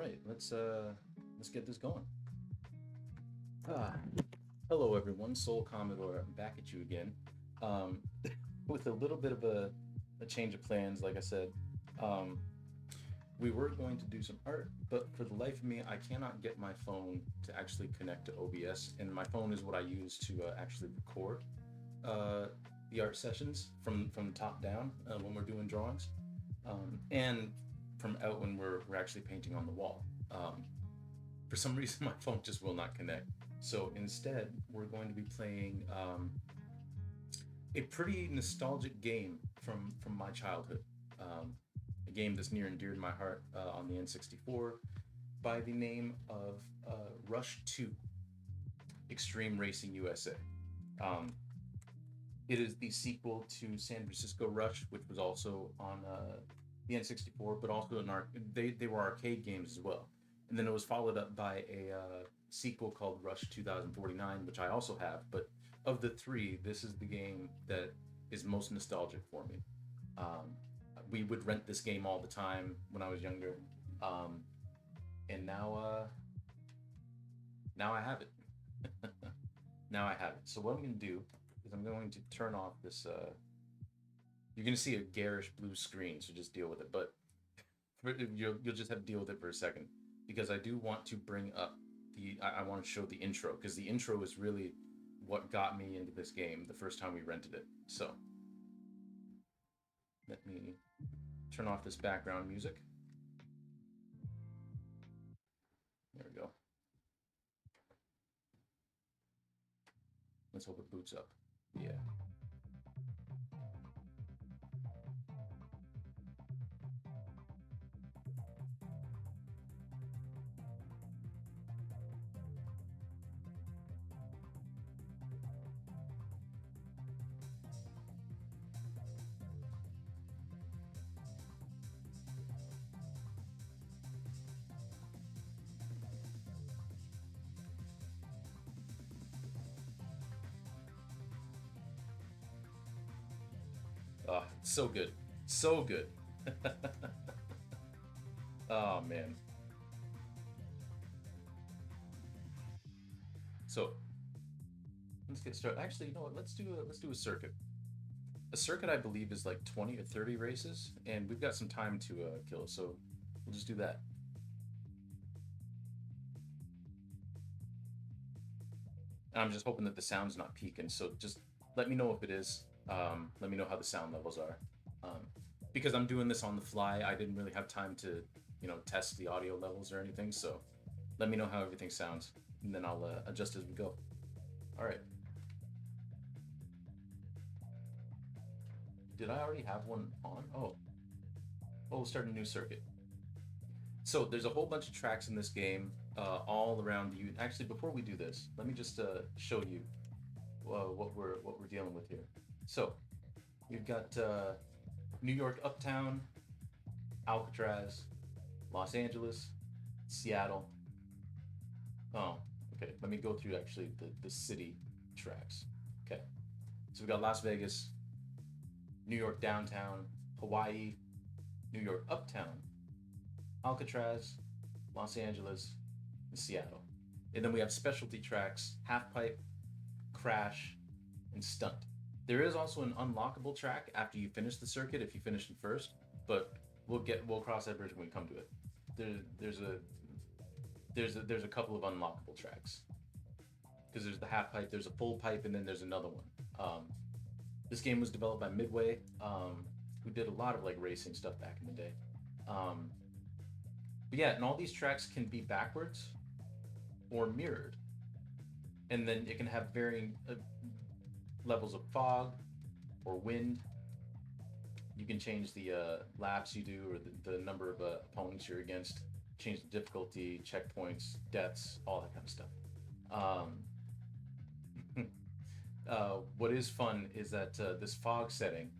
right, let's get this going. Ah, hello everyone, Soul Commodore, I'm back at you again, um, with a little bit of a change of plans. Like I said, um, we were going to do some art, but for the life of me, I cannot get my phone to actually connect to OBS, and my phone is what I use to actually record uh, the art sessions from top down when we're doing drawings, and from out when we're actually painting on the wall. For some reason, my phone just will not connect. So instead, we're going to be playing a pretty nostalgic game from my childhood. A game that's near and dear to my heart on the N64 by the name of Rush 2 Extreme Racing USA. It is the sequel to San Francisco Rush, which was also on the N64, but also they were arcade games as well. And then it was followed up by a sequel called Rush 2049, which I also have. But of the three, this is the game that is most nostalgic for me. Um, we would rent this game all the time when I was younger, um, and now I have it. Now I have it. So what I'm going to do is I'm going to turn off this. You're going to see a garish blue screen, so just deal with it. But you'll just have to deal with it for a second because I do want to bring up I want to show the intro because the intro is really what got me into this game the first time we rented it. So let me turn off this background music. There we go. Let's hope it boots up. Yeah. Oh, so good. So good. Oh man. So let's get started. Actually, you know what? Let's do a circuit. A circuit, I believe, is like 20 or 30 races, and we've got some time to kill. So we'll just do that. And I'm just hoping that the sound's not peaking. So just let me know if it is. Let me know how the sound levels are. Um, because I'm doing this on the fly, I didn't really have time to, test the audio levels or anything. So let me know how everything sounds, and then I'll adjust as we go. All right. Did I already have one on? Oh, we'll start a new circuit. So there's a whole bunch of tracks in this game, all around you. Actually, before we do this, let me just show you what we're dealing with here. So you've got New York Uptown, Alcatraz, Los Angeles, Seattle. Oh, okay. Let me go through actually the city tracks. Okay. So we got Las Vegas, New York downtown, Hawaii, New York uptown, Alcatraz, Los Angeles, and Seattle. And then we have specialty tracks, Half Pipe, Crash, and Stunt. There is also an unlockable track after you finish the circuit if you finish it first, but we'll cross that bridge when we come to it. There's a couple of unlockable tracks because there's the half pipe, there's a full pipe, and then there's another one. This game was developed by Midway, who did a lot of like racing stuff back in the day. Um, but yeah, and all these tracks can be backwards or mirrored, and then it can have varying levels of fog or wind. You can change the laps you do or the number of opponents you're against, change the difficulty, checkpoints, deaths, all that kind of stuff. What is fun is that this fog setting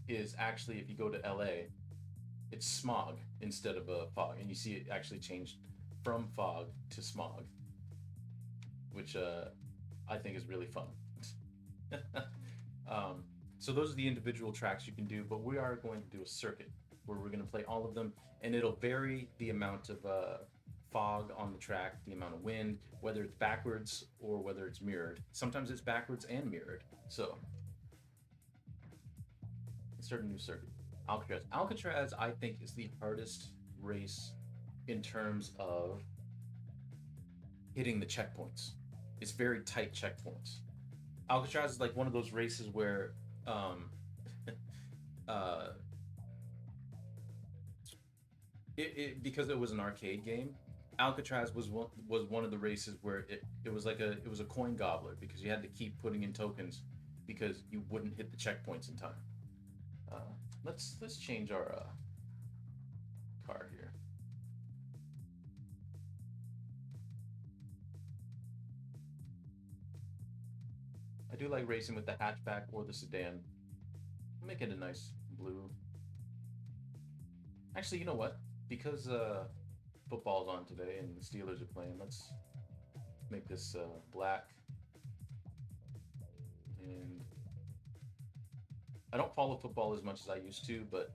is actually, if you go to LA, it's smog instead of fog, and you see it actually changed from fog to smog, which I think is really fun. um, so those are the individual tracks you can do, but we are going to do a circuit. where we're going to play all of them, and it'll vary the amount of fog on the track, the amount of wind, whether it's backwards or whether it's mirrored. Sometimes it's backwards and mirrored. So let's start a new circuit. Alcatraz. Alcatraz, I think, is the hardest race in terms of hitting the checkpoints. It's very tight checkpoints. Alcatraz is like one of those races where um, uh, because it was an arcade game. Alcatraz was one of the races where it was like it was a coin gobbler because you had to keep putting in tokens because you wouldn't hit the checkpoints in time. Uh, let's change our car here. I do like racing with the hatchback or the sedan. Make it a nice blue. Actually, you know what? Because football's on today and the Steelers are playing, let's make this black. And I don't follow football as much as I used to, but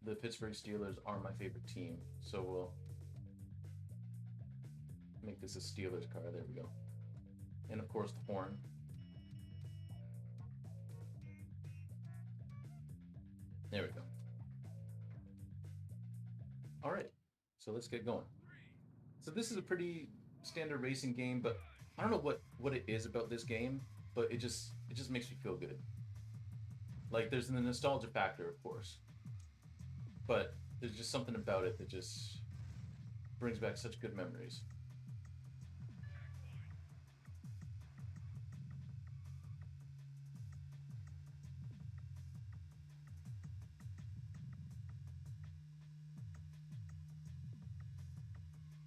the Pittsburgh Steelers are my favorite team. So we'll make this a Steelers car. There we go. And of course, the horn. There we go. All right. So let's get going. So this is a pretty standard racing game, but I don't know what it is about this game, but it just makes me feel good. Like there's the nostalgia factor, of course, but there's just something about it that just brings back such good memories.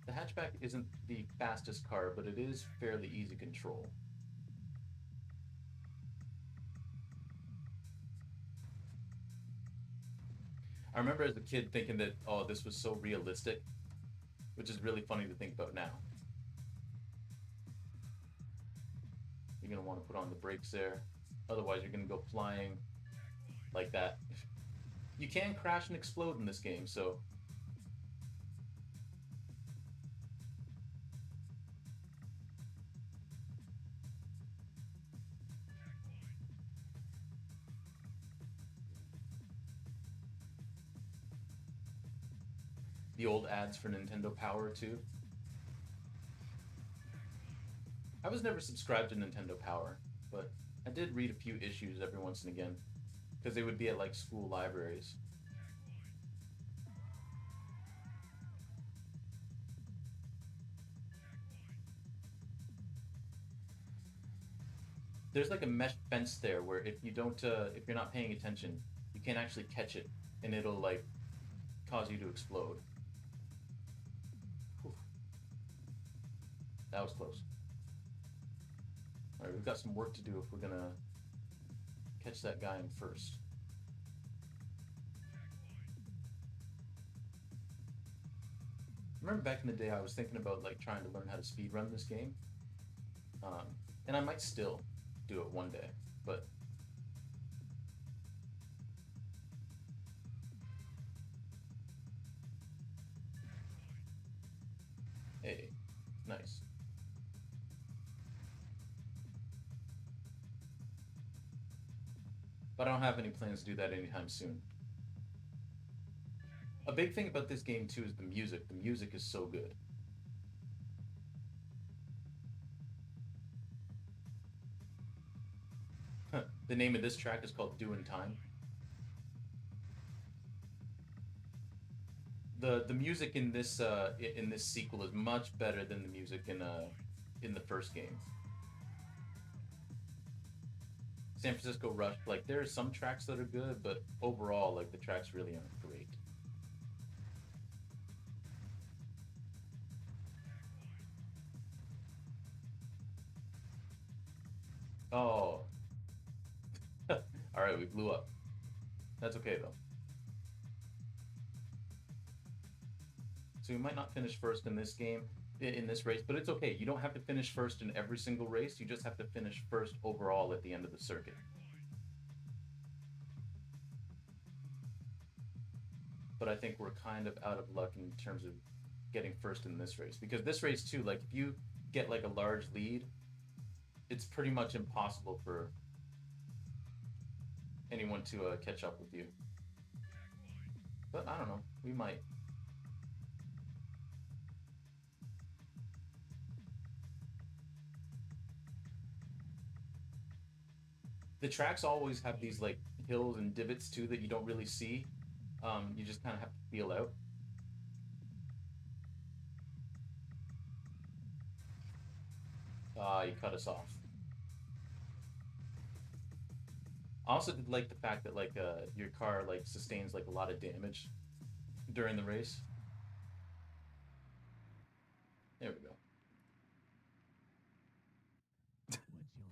The hatchback isn't the fastest car, but it is fairly easy control. I remember as a kid thinking that, oh, this was so realistic, which is really funny to think about now. You're gonna want to put on the brakes there, otherwise you're gonna go flying like that. You can crash and explode in this game, so the old ads for Nintendo Power too. I was never subscribed to Nintendo Power, but I did read a few issues every once and again because they would be at like school libraries. There's like a mesh fence there where if you're not paying attention, you can't actually catch it, and it'll like cause you to explode. Whew, that was close. All right, we've got some work to do if we're gonna catch that guy in first. Remember back in the day, I was thinking about like trying to learn how to speed run this game, um, and I might still do it one day. But hey, nice. But I don't have any plans to do that anytime soon. A big thing about this game too is the music. The music is so good. The name of this track is called "Doing Time." The music in this sequel is much better than the music in the first game. San Francisco Rush, like there are some tracks that are good, but overall, like the tracks really aren't great. Oh, all right, we blew up. That's okay though. So we might not finish first in this game, in this race, but it's okay. You don't have to finish first in every single race. You just have to finish first overall at the end of the circuit. but I think we're kind of out of luck in terms of getting first in this race because this race too, like if you get like a large lead, it's pretty much impossible for anyone to catch up with you. But I don't know, we might. The tracks always have these like hills and divots too that you don't really see. You just kind of have to feel out. You cut us off. I also did like the fact that like your car like sustains like a lot of damage during the race. There we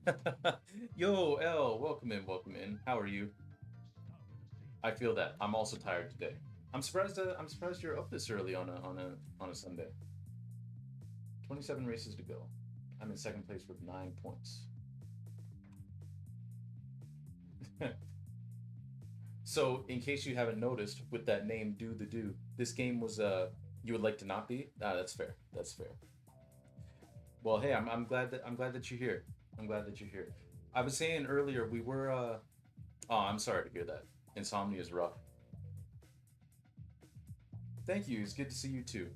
go. Yo, L, welcome in, welcome in. How are you? I feel that. I'm also tired today. I'm surprised. I'm surprised you're up this early on a Sunday. 27 races to go. I'm in second place with 9 points. So, in case you haven't noticed, with that name "Do the Do," this game was you would like to not be. Ah, that's fair. That's fair. Well, hey, I'm glad that you're here. I'm glad that you're here. I was saying earlier we were. Oh, I'm sorry to hear that. Insomnia is rough. Thank you. It's good to see you too.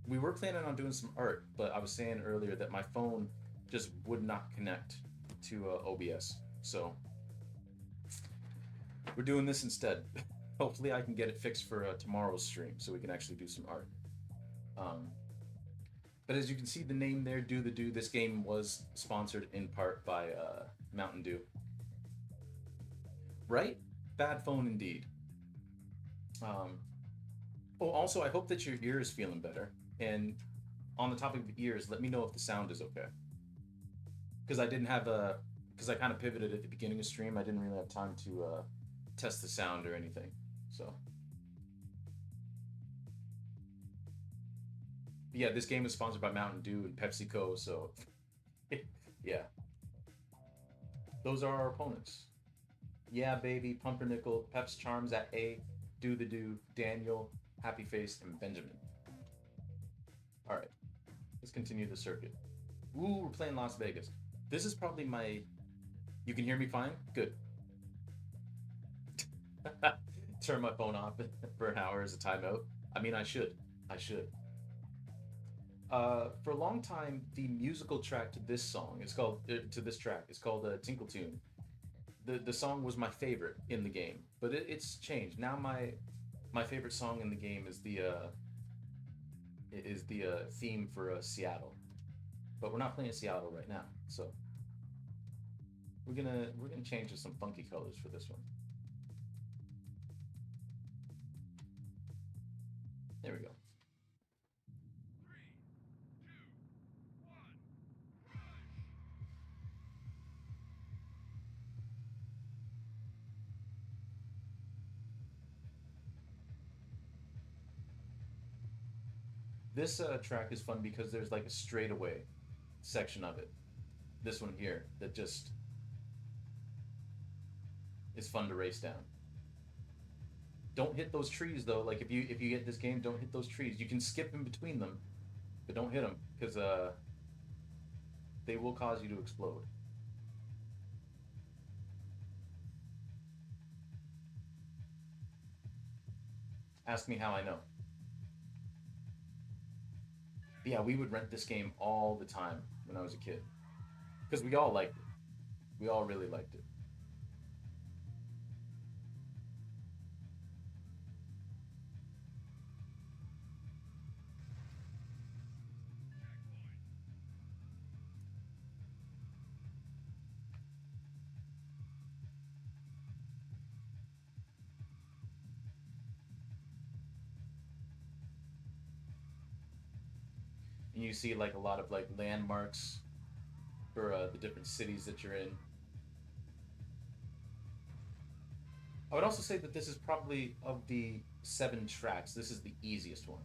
We were planning on doing some art, but I was saying earlier that my phone just would not connect to OBS. So we're doing this instead. Hopefully, I can get it fixed for tomorrow's stream so we can actually do some art. Um, but as you can see, the name there, Do the Do, this game was sponsored in part by Mountain Dew. Right? Bad phone indeed. Um, oh, also, I hope that your ear is feeling better. And on the topic of ears, let me know if the sound is okay. Because I didn't have a, because I kind of pivoted at the beginning of stream. I didn't really have time to test the sound or anything. So, yeah, this game is sponsored by Mountain Dew and PepsiCo. So, yeah, those are our opponents. Yeah, baby, Pumpernickel, Peps Charms at A, Do the Do, Daniel, Happy Face, and Benjamin. All right, let's continue the circuit. Ooh, we're playing Las Vegas. This is probably my. You can hear me fine? Good. Turn my phone off for an hour as a timeout. I mean, I should. I should. For a long time, the musical track to this song is called to this track. It's called Tinkle Tune. The song was my favorite in the game, but it's changed. Now my favorite song in the game is the theme for Seattle. But we're not playing Seattle right now, so we're gonna change to some funky colors for this one. There we go. This track is fun because there's like a straightaway section of it. This one here that just is fun to race down. Don't hit those trees though. Like if you get this game, don't hit those trees. You can skip in between them, but don't hit them because they will cause you to explode. Ask me how I know. Yeah, we would rent this game all the time when I was a kid because we all liked it. We all really liked it. And you see like a lot of like landmarks for the different cities that you're in. I would also say that this is probably of the seven tracks. This is the easiest one.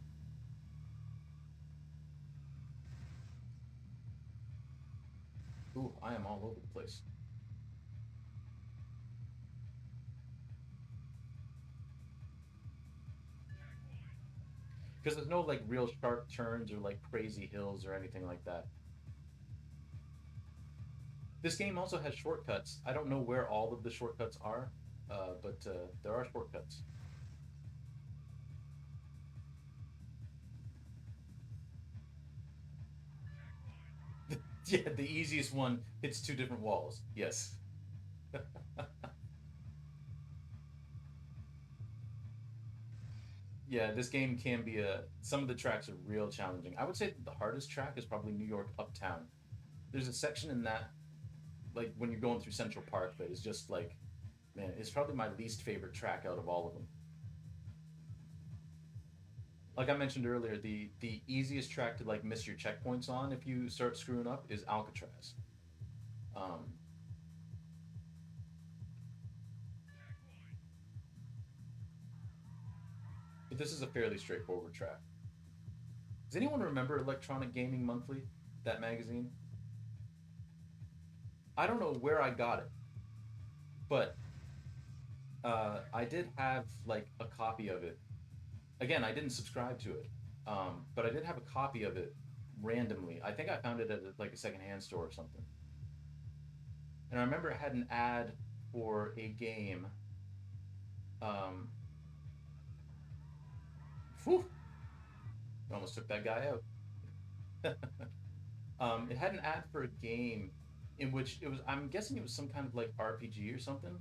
Ooh, I am all over the place. because there's no like real sharp turns or like crazy hills or anything like that. This game also has shortcuts. I don't know where all of the shortcuts are, but there are shortcuts. Yeah, the easiest one hits two different walls. Yes. Yeah, this game can be a. Some of the tracks are real challenging. I would say the hardest track is probably New York Uptown. There's a section in that, like when you're going through Central Park, that is just like, man, it's probably my least favorite track out of all of them. Like I mentioned earlier, the easiest track to like miss your checkpoints on if you start screwing up is Alcatraz. Um, but this is a fairly straightforward track. Does anyone remember Electronic Gaming Monthly? That magazine? I don't know where I got it, but I did have like a copy of it. Again, I didn't subscribe to it, but I did have a copy of it randomly. I think I found it at like a secondhand store or something. And I remember it had an ad for a game. Um, Whew, I almost took that guy out. It had an ad for a game in which it was. I'm guessing it was some kind of like RPG or something.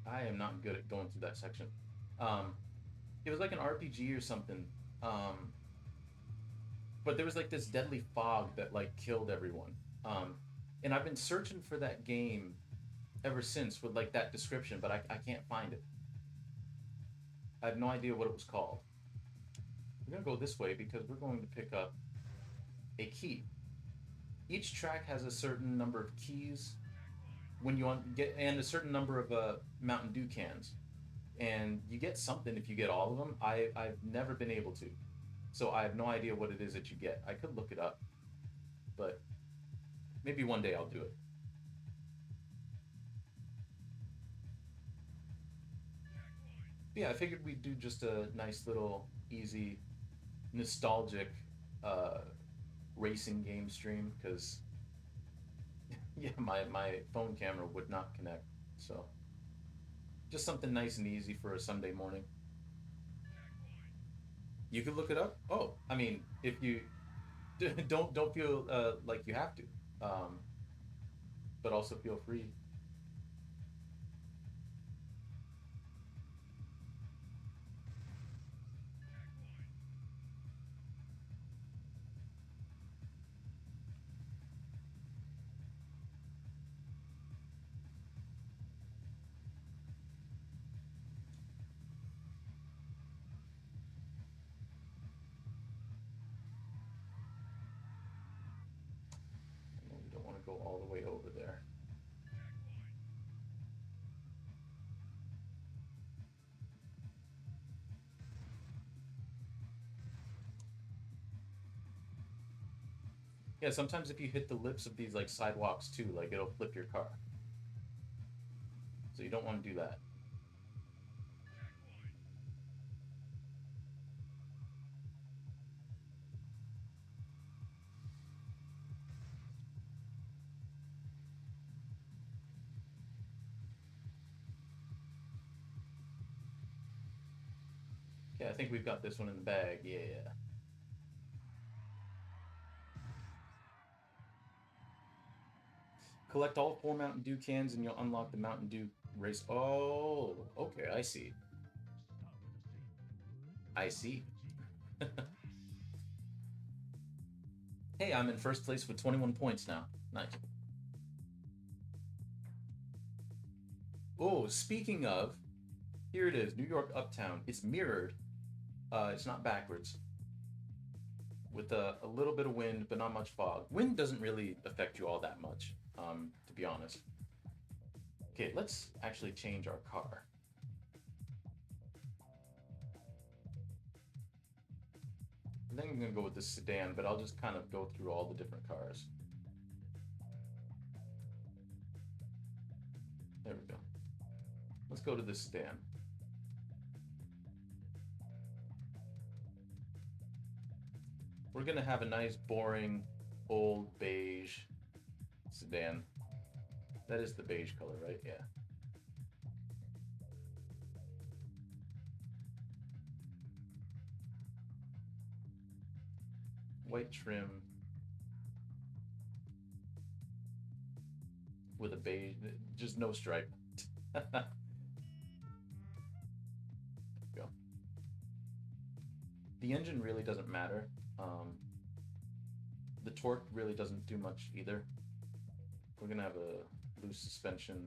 I am not good at going through that section. Um, it was like an RPG or something. Um, but there was like this deadly fog that like killed everyone. Um, and I've been searching for that game ever since with like that description, but I can't find it. I have no idea what it was called. We're gonna go this way because we're going to pick up a key. Each track has a certain number of keys when you get and a certain number of Mountain Dew cans, and you get something if you get all of them. I've never been able to, so I have no idea what it is that you get. I could look it up, but maybe one day I'll do it. But yeah, I figured we'd do just a nice little easy, nostalgic uh, racing game stream because yeah, my phone camera would not connect. So just something nice and easy for a Sunday morning. You could look it up. Oh, I mean, if you don't feel like you have to, um, but also feel free. I know we don't want to go all the way over there. Yeah, sometimes if you hit the lips of these like sidewalks too, like it'll flip your car. So you don't want to do that. Okay, I think we've got this one in the bag. Yeah. Collect all four Mountain Dew cans and you'll unlock the Mountain Dew race. Oh, okay, I see. I see. Hey, I'm in first place with 21 points now. Nice. Oh, speaking of, here it is, New York Uptown. It's mirrored. It's not backwards. With a little bit of wind, but not much fog. Wind doesn't really affect you all that much, to be honest. Okay, let's actually change our car. I think I'm gonna go with the sedan, but I'll just kind of go through all the different cars. There we go. Let's go to this sedan. We're gonna have a nice, boring, old beige sedan. That is the beige color, right? Yeah. White trim with a beige, just no stripe. Go. The engine really doesn't matter. The torque really doesn't do much either. We're gonna have a loose suspension.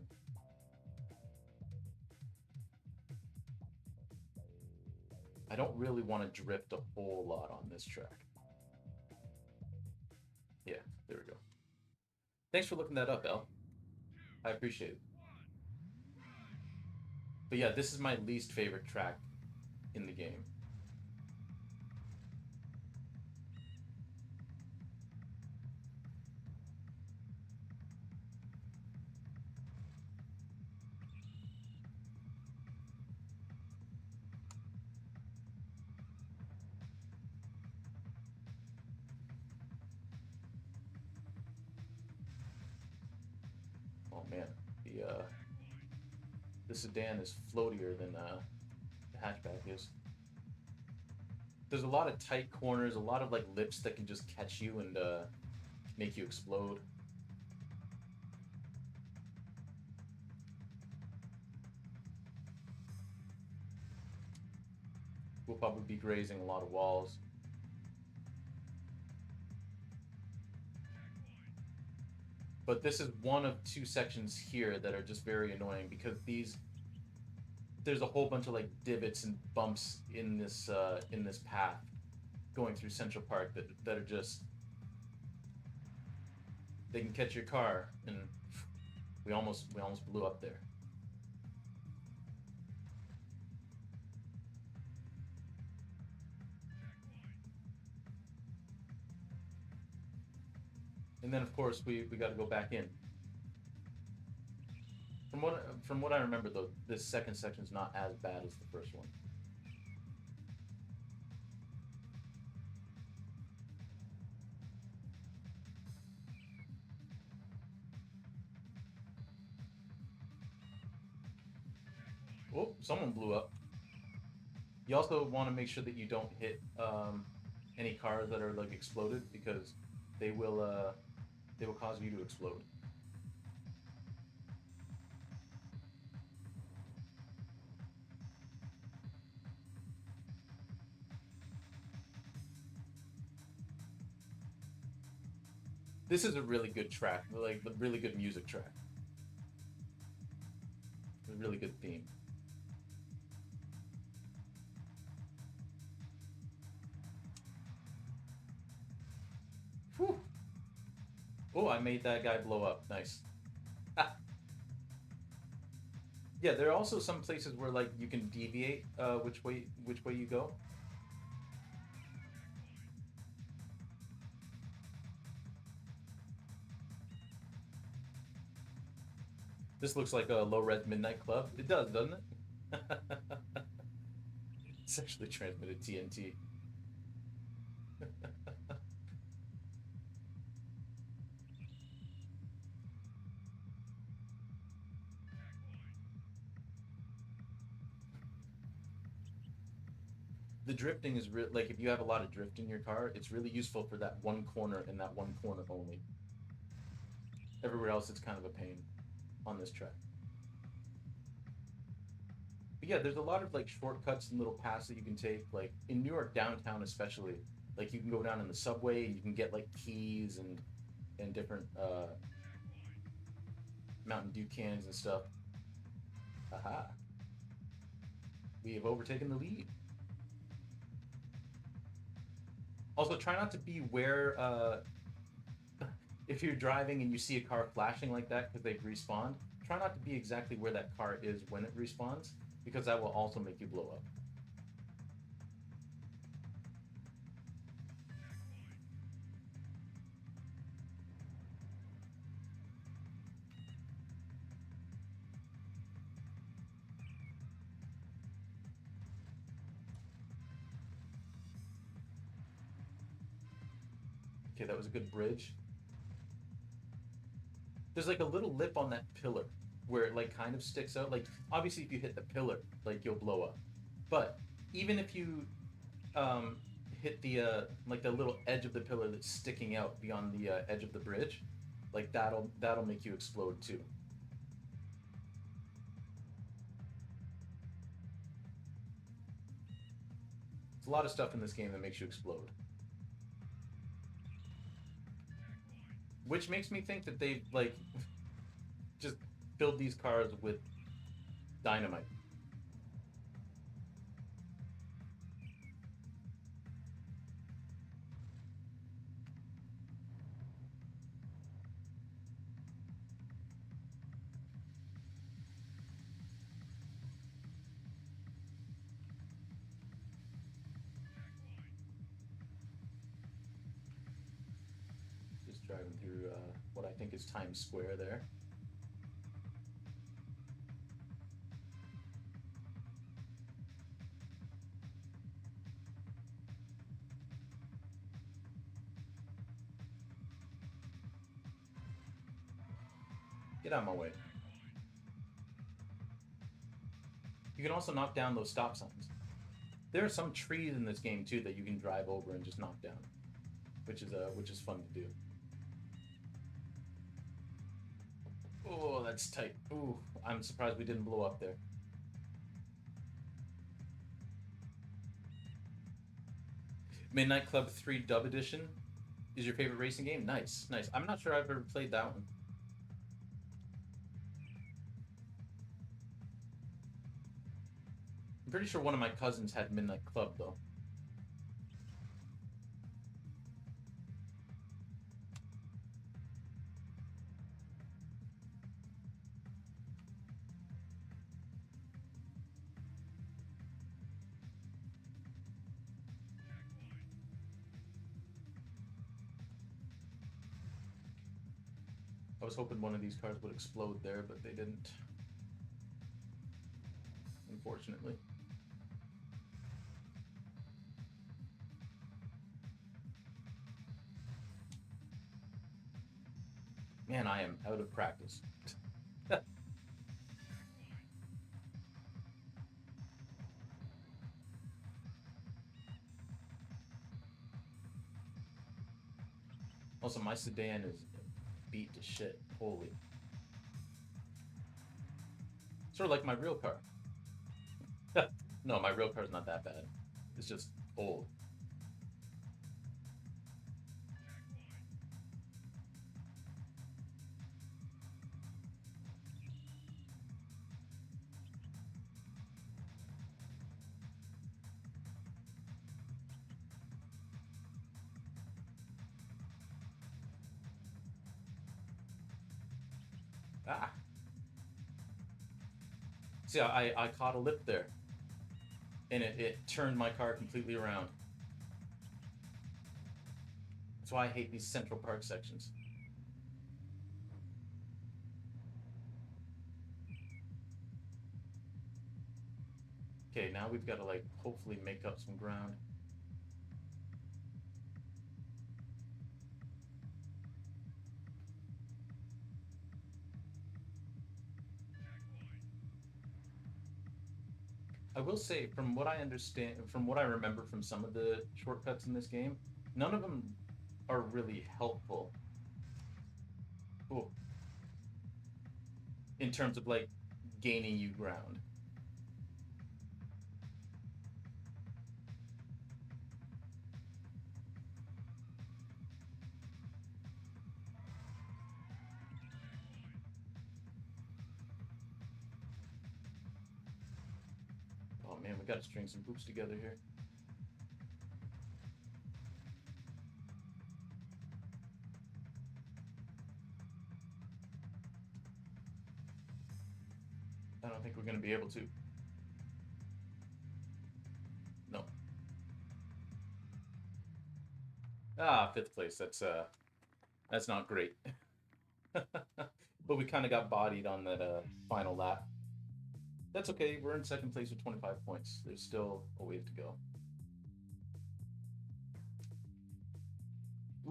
I don't really want to drift a whole lot on this track. Yeah, there we go. Thanks for looking that up, El. I appreciate it. But yeah, this is my least favorite track in the game. Oh man, the sedan is floatier than the hatchback is. There's a lot of tight corners, a lot of like lips that can just catch you and make you explode. We'll probably be grazing a lot of walls. But this is one of two sections here that are just very annoying because there's a whole bunch of like divots and bumps in this path going through Central Park that are just, they can catch your car, and we almost blew up there. And then of course we got to go back in. From what I remember though, this second section is not as bad as the first one. Oh, someone blew up. You also want to make sure that you don't hit any cars that are like exploded because they will uh, they will cause you to explode. This is a really good track, like a really good music track, a really good theme. Whew. Oh, I made that guy blow up. Nice. Yeah, there are also some places where like you can deviate which way you go. This looks like a low res midnight club. It does, doesn't it? It's actually transmitted TNT. The drifting is like if you have a lot of drift in your car, it's really useful for that one corner and that one corner only. Everywhere else, it's kind of a pain on this track. But yeah, there's a lot of like shortcuts and little paths that you can take. Like in New York downtown, especially, like you can go down in the subway and you can get like keys and different Mountain Dew cans and stuff. Aha! We have overtaken the lead. Also, try not to be where if you're driving and you see a car flashing like that because they've respawned. Try not to be exactly where that car is when it respawns because that will also make you blow up. Okay, that was a good bridge. There's like a little lip on that pillar where it like kind of sticks out. Like obviously if you hit the pillar, like you'll blow up. But even if you um, hit the like the little edge of the pillar that's sticking out beyond the edge of the bridge, like that'll make you explode too. There's a lot of stuff in this game that makes you explode, which makes me think that they like just filled these cars with dynamite. Just driving through what I think is Times Square there. Get out of my way. You can also knock down those stop signs. There are some trees in this game too that you can drive over and just knock down, which is fun to do. Oh, that's tight. Ooh, I'm surprised we didn't blow up there. Midnight Club 3 Dub Edition is your favorite racing game? Nice, nice. I'm not sure I've ever played that one. I'm pretty sure one of my cousins had Midnight Club though. I was hoping one of these cars would explode there, but they didn't, unfortunately. Man, I am out of practice. Also, my sedan is beat to shit. Holy. Sort of like my real car. No, my real car's not that bad. It's just old. Ah. See, I caught a lip there, and it turned my car completely around. That's why I hate these Central Park sections. Okay, now we've got to like hopefully make up some ground. I will say, from what I understand, from what I remember from some of the shortcuts in this game, none of them are really helpful. Ooh, in terms of like gaining you ground. Oh man, we got to string some hoops together here. I don't think we're going to be able to. No. Ah, fifth place. That's not great. But we kind of got bodied on that final lap. That's okay. We're in second place with 25 points. There's still a ways to go.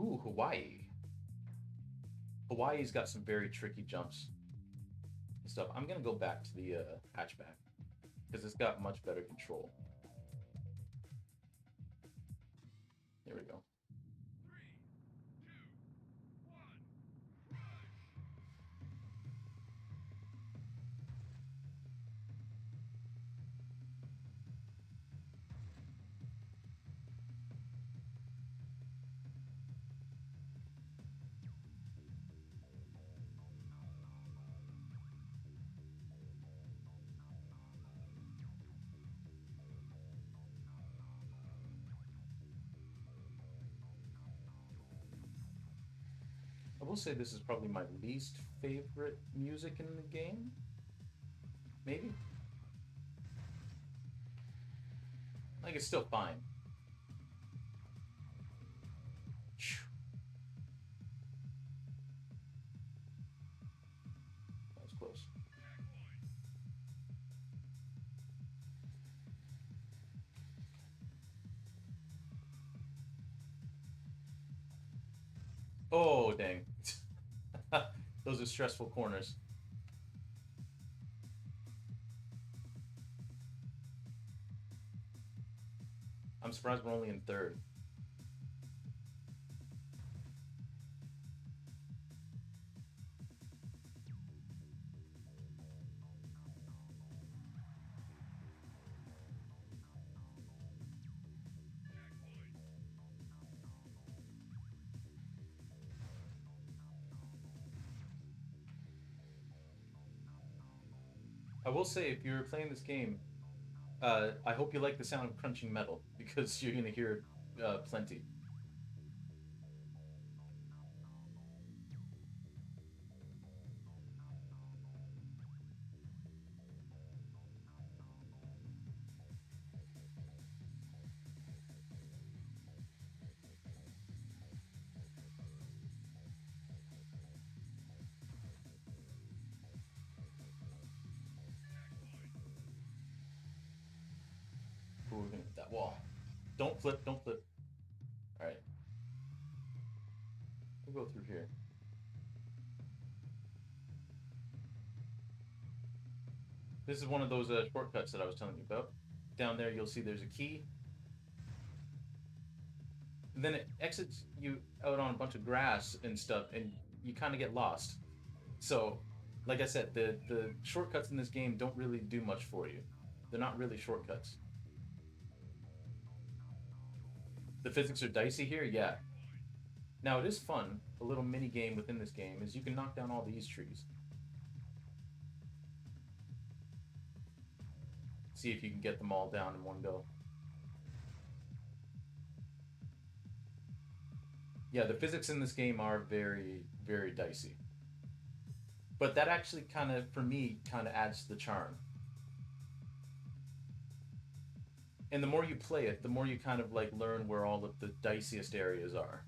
Ooh, Hawaii. Hawaii's got some very tricky jumps and stuff. I'm gonna go back to the hatchback because it's got much better control. There we go. I will say this is probably my least favorite music in the game. Maybe. Like it's still fine. That was close. Oh dang. Those are stressful corners. I'm surprised we're only in third. I will say, if you're playing this game, I hope you like the sound of crunching metal because you're gonna hear plenty. Ooh, we're gonna hit that wall. Don't flip, don't flip. All right, we'll go through here. This is one of those shortcuts that I was telling you about. Down there, you'll see there's a key. And then it exits you out on a bunch of grass and stuff, and you kind of get lost. So, like I said, the shortcuts in this game don't really do much for you. They're not really shortcuts. The physics are dicey here, yeah. Now it is fun. A little mini game within this game is you can knock down all these trees. See if you can get them all down in one go. Yeah, the physics in this game are very, very dicey. But that actually kind of, for me, kind of adds to the charm. And the more you play it, the more you kind of like learn where all of the diciest areas are.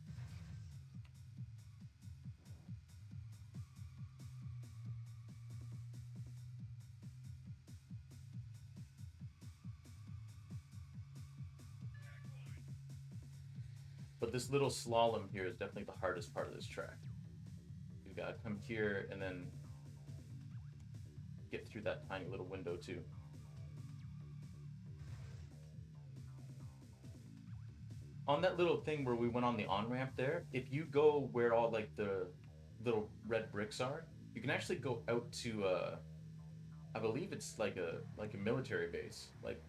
But this little slalom here is definitely the hardest part of this track. You gotta come here and then get through that tiny little window too. On that little thing where we went on the on ramp there, if you go where all like the little red bricks are, you can actually go out to I believe it's like a military base. Like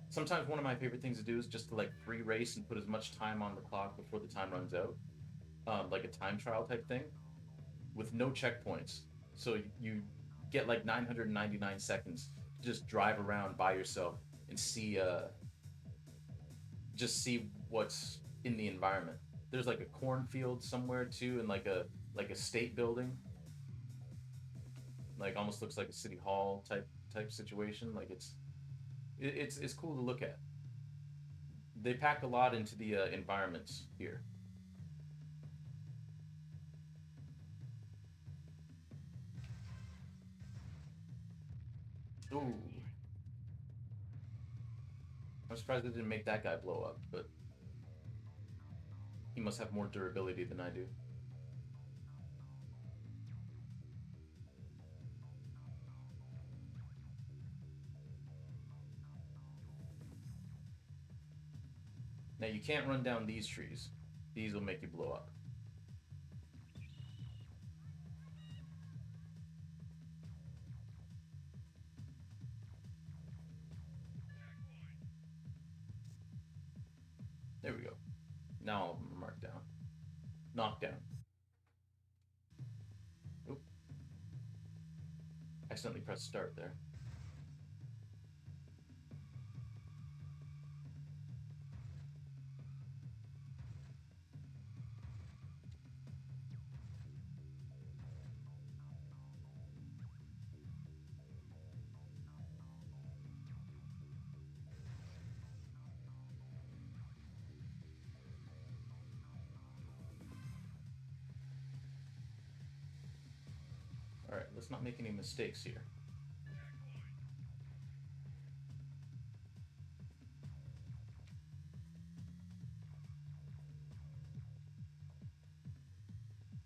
sometimes one of my favorite things to do is just to like free race and put as much time on the clock before the time runs out, like a time trial type thing with no checkpoints. So you get like 999 seconds to just drive around by yourself and see just see what's in the environment. There's like a cornfield somewhere too, and like a state building, like almost looks like a city hall type situation. Like it's cool to look at. They pack a lot into the environments here. Ooh, I'm surprised they didn't make that guy blow up, but He must have more durability than I do. Now you can't run down these trees. These will make you blow up. There we go. Now I'll mark down. Knock down. Oop. Accidentally pressed start there. Alright, let's not make any mistakes here.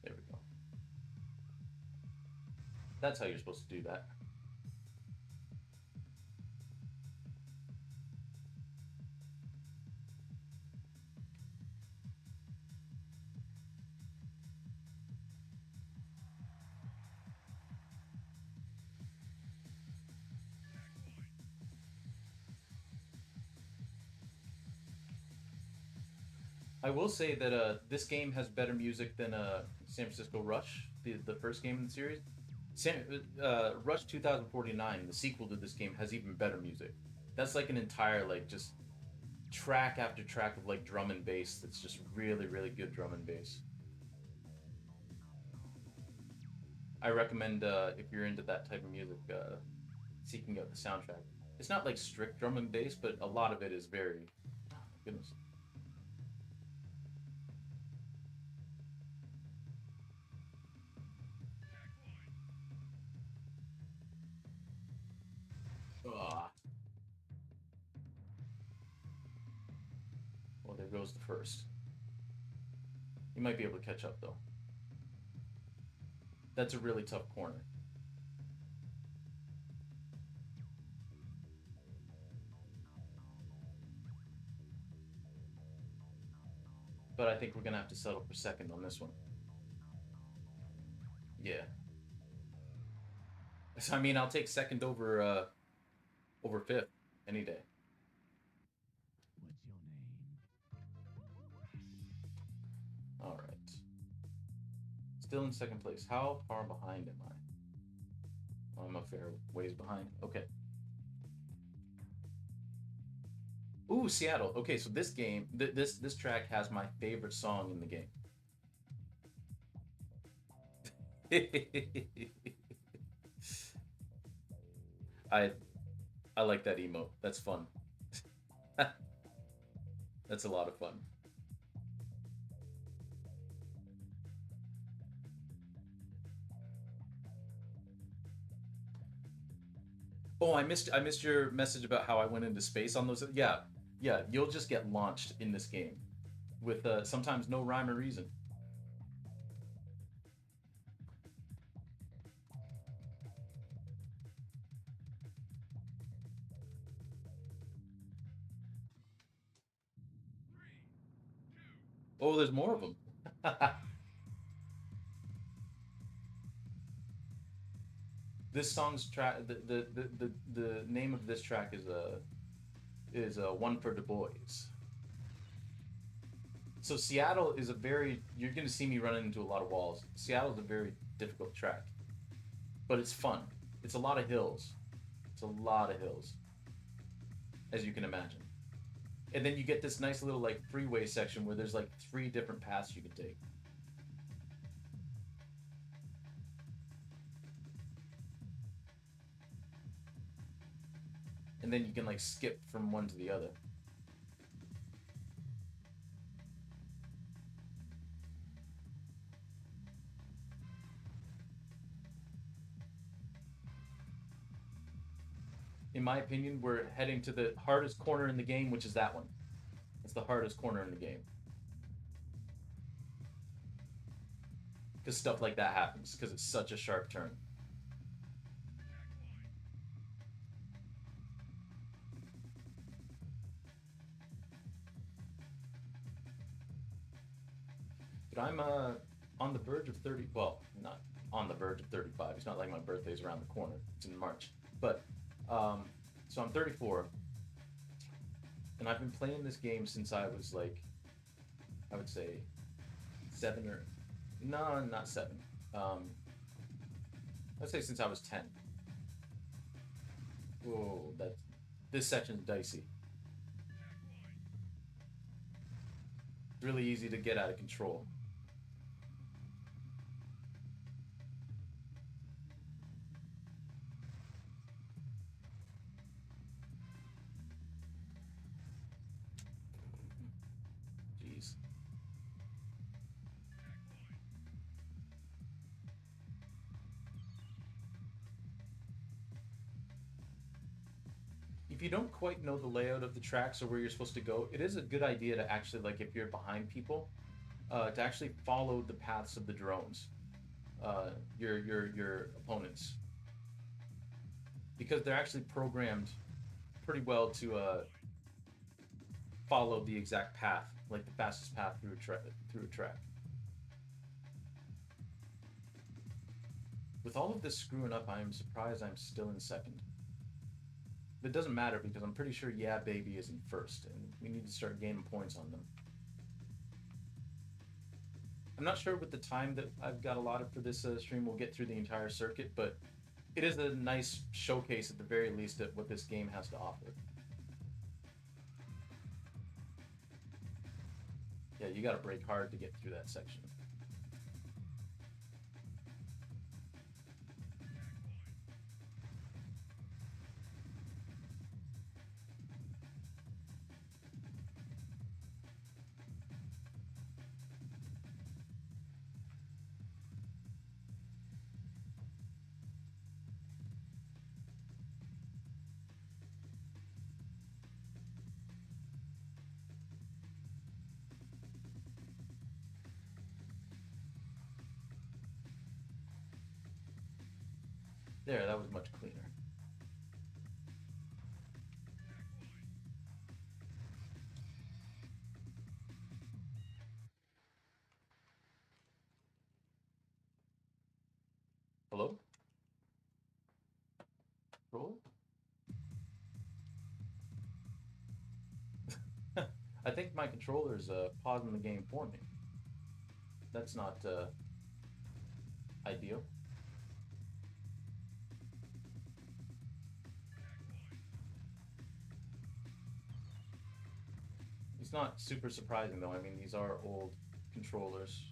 There we go. That's how you're supposed to do that. I will say that this game has better music than San Francisco Rush, the first game in the series. Rush 2049, the sequel to this game, has even better music. That's like an entire like just track after track of like drum and bass. That's just really really good drum and bass. I recommend if you're into that type of music, seeking out the soundtrack. It's not like strict drum and bass, but a lot of it is very. Oh, goodness. Ugh. Well, there goes the first. You might be able to catch up though. That's a really tough corner. But I think we're gonna have to settle for second on this one. Yeah. So, I mean, I'll take second over fifth any day. What's your name? All right. Still in second place. How far behind am I? Oh, I'm a fair ways behind. Okay. Ooh, Seattle. Okay, so this game, this track has my favorite song in the game. I I like that emote. That's fun. That's a lot of fun. Oh, I missed your message about how I went into space on those. Yeah, yeah. You'll just get launched in this game with sometimes no rhyme or reason. Oh, there's more of them. This song's track. The name of this track is one for the boys. So Seattle is a very you're gonna see me running into a lot of walls. Seattle's a very difficult track, but it's fun. It's a lot of hills. It's a lot of hills, as you can imagine. And then you get this nice little like freeway section where there's like three different paths you can take, and then you can like skip from one to the other. In my opinion, we're heading to the hardest corner in the game, which is that one. It's the hardest corner in the game. because stuff like that happens because it's such a sharp turn. But I'm on the verge of 30. Well, not on the verge of 35. It's not like my birthday's around the corner. It's in March. But um, so I'm 34, and I've been playing this game since I was like, I would say, seven or no, not seven. Um, let's say since I was 10. Oh, that this section's dicey. It's really easy to get out of control. Jeez. If you don't quite know the layout of the tracks or where you're supposed to go, it is a good idea to actually, like, if you're behind people, to actually follow the paths of the drones, your opponents, because they're actually programmed pretty well to follow the exact path, like the fastest path through a track. With all of this screwing up, I am surprised I'm still in second. It doesn't matter because I'm pretty sure Yeah Baby is in first, and we need to start gaining points on them. I'm not sure with the time that I've got allotted for this stream we'll get through the entire circuit, but it is a nice showcase at the very least at what this game has to offer. Yeah, you got to brake hard to get through that section. There, that was much cleaner. Hello? Roll? I think my controller's pausing the game for me. That's not ideal. It's not super surprising though. I mean, these are old controllers.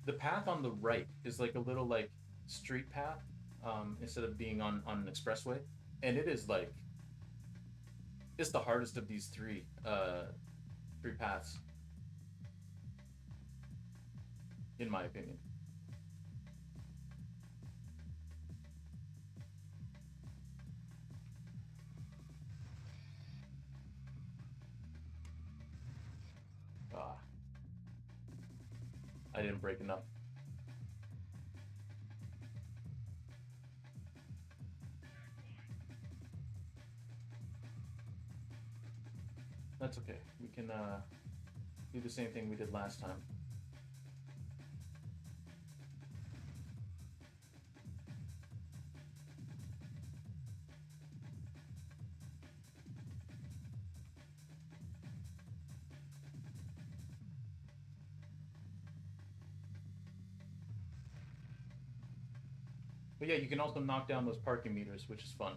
The path on the right is like a little like street path instead of being on an expressway, and it is like it's the hardest of these three paths, in my opinion. Ah, I didn't break enough. That's okay. We can do the same thing we did last time. But yeah, you can also knock down those parking meters, which is fun.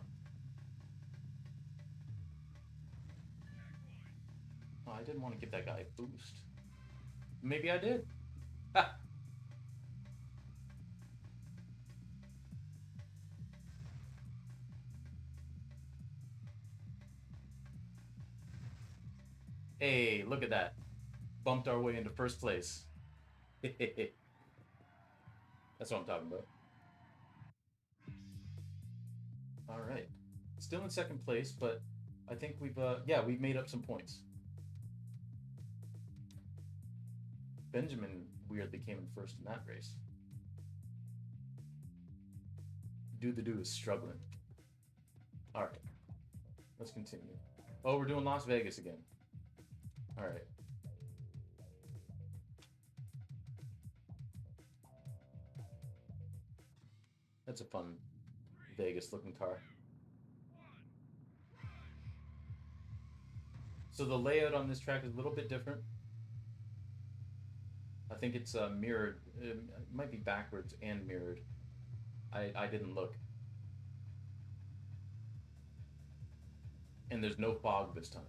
Oh, I didn't want to give that guy a boost. Maybe I did. Ha! Hey, look at that. Bumped our way into first place. That's what I'm talking about. All right. Still in second place, but I think yeah, we've made up some points. Benjamin weirdly came in first in that race. Do the Do is struggling. All right. Let's continue. Oh, we're doing Las Vegas again. All right. That's a fun Vegas looking car. So the layout on this track is a little bit different. I think it's mirrored. It might be backwards and mirrored. I didn't look. And there's no fog this time.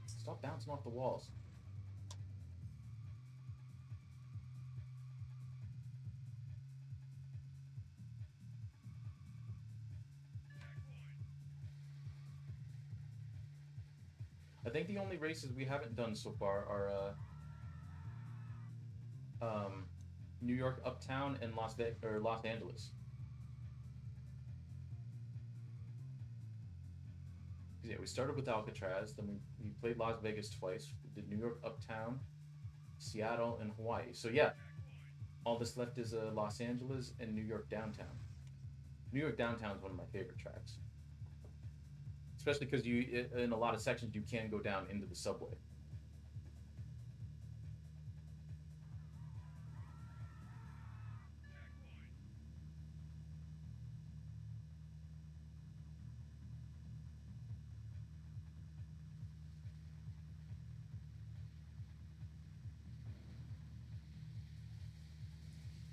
Stop bouncing off the walls. I think the only races we haven't done so far are New York Uptown and Los Angeles. Yeah, we started with Alcatraz, then we played Las Vegas twice. We did New York Uptown, Seattle, and Hawaii. So yeah, all that's left is Los Angeles and New York Downtown. New York Downtown is one of my favorite tracks, especially because you in a lot of sections you can go down into the subway.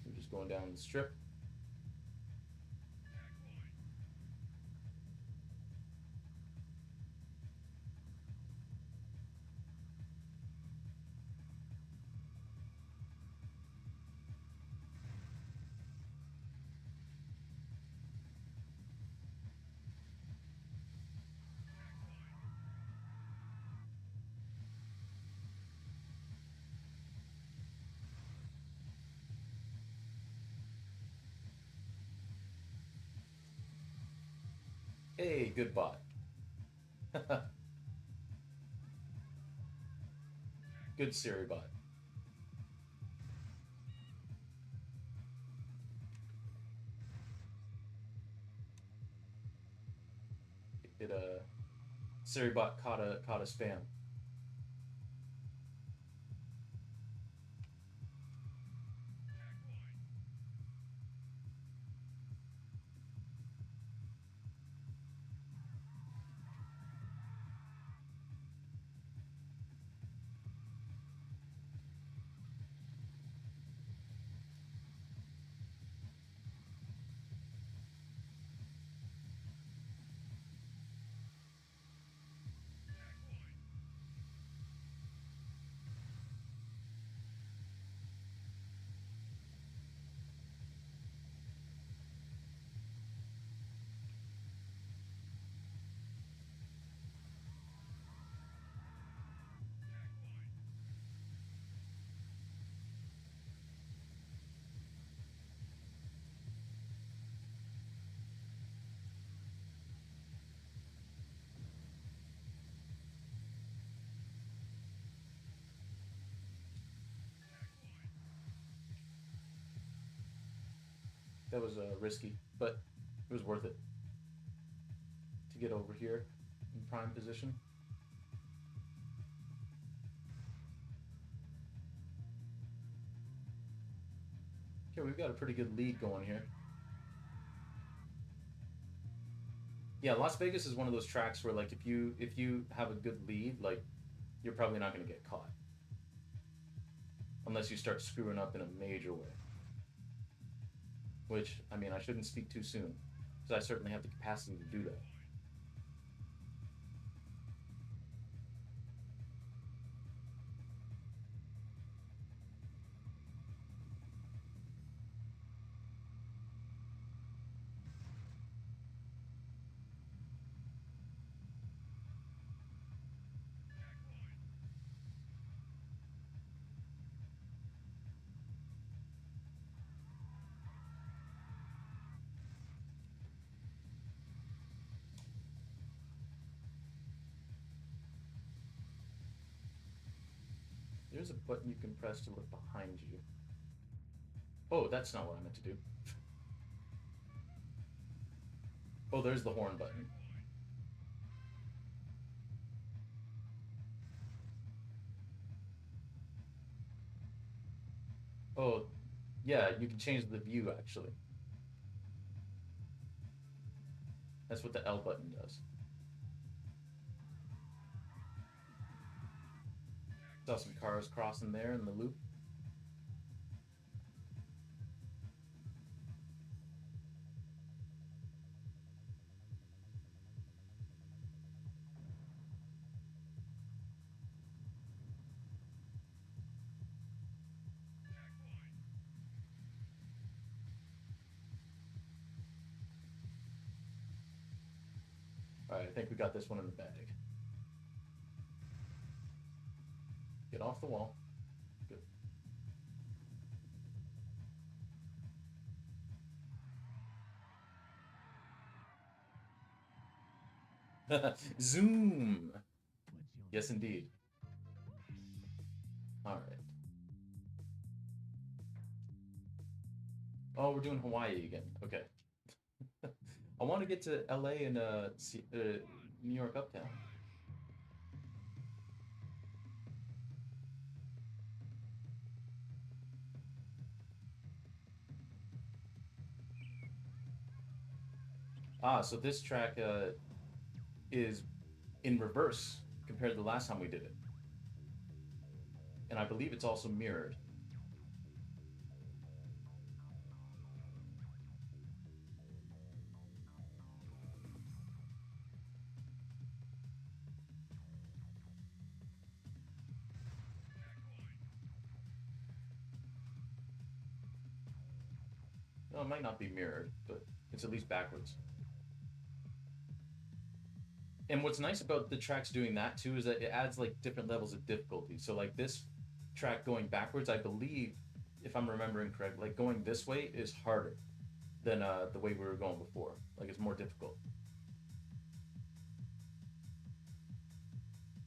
We're just going down the strip. Hey, good bot. Good Siri bot. It Siri bot caught a spam. That was risky, but it was worth it to get over here in prime position. Okay, we've got a pretty good lead going here. Yeah, Las Vegas is one of those tracks where like if you have a good lead, like you're probably not going to get caught unless you start screwing up in a major way. Which I mean, I shouldn't speak too soon, because I certainly have the capacity to do that. There's a button you can press to look behind you. Oh, that's not what I meant to do. Oh, there's the horn button. Oh, yeah, you can change the view actually. That's what the L button does. Saw some cars crossing there in the loop. All right, I think we got this one in the bag. Get off the wall. Good. Zoom. Yes, indeed. All right. Oh, we're doing Hawaii again. Okay. I want to get to LA and New York Uptown. Ah, so this track is in reverse compared to the last time we did it, and I believe it's also mirrored. No, it might not be mirrored, but it's at least backwards. And what's nice about the tracks doing that too is that it adds like different levels of difficulty. So like this track going backwards, I believe, if I'm remembering correct, like going this way is harder than the way we were going before. Like it's more difficult,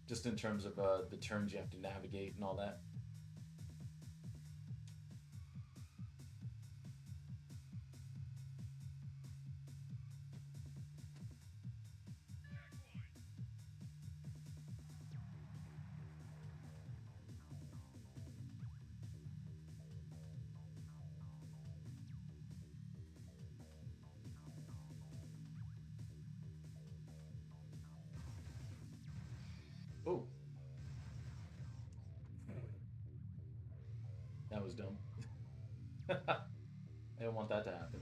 just in terms of the turns you have to navigate and all that. Oh, that was dumb. I don't want that to happen.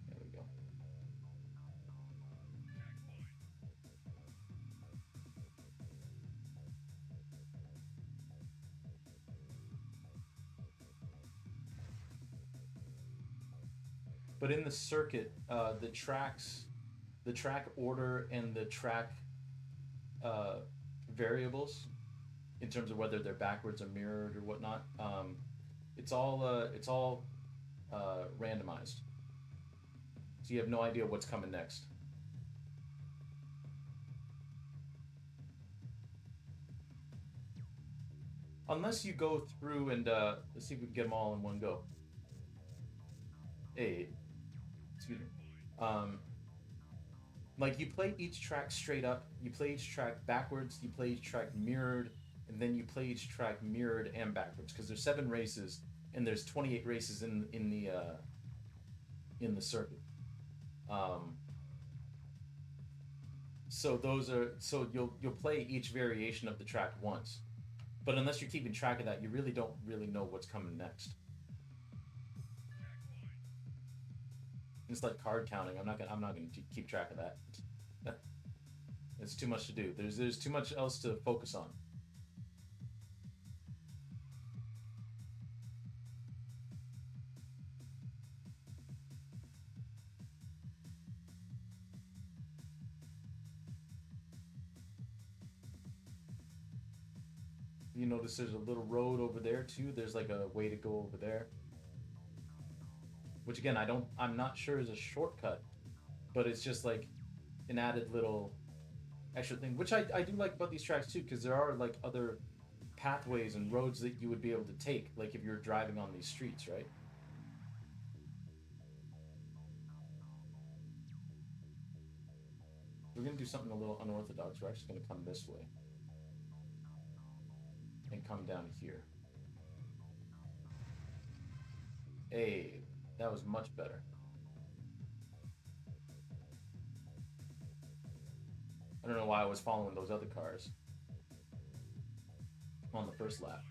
There we go. But in the circuit, the track order and the track uh, variables in terms of whether they're backwards or mirrored or whatnot, it's all randomized. So you have no idea what's coming next, unless you go through and let's see if we can get them all in one go. Hey, excuse me. Um, like you play each track straight up, you play each track backwards, you play each track mirrored, and then you play each track mirrored and backwards because there's 7 races and there's 28 races in the circuit. Um, so you'll play each variation of the track once, but unless you're keeping track of that, you really don't really know what's coming next. It's like card counting. I'm not gonna keep track of that. It's too much to do. There's too much else to focus on. You notice there's a little road over there too. There's like a way to go over there, which again I'm not sure is a shortcut. but it's just like an added little extra thing, which I do like about these tracks too, because there are like other pathways and roads that you would be able to take, like if you're driving on these streets, right? We're gonna do something a little unorthodox. We're actually gonna come this way and come down here. Hey, that was much better. I don't know why I was following those other cars on the first lap.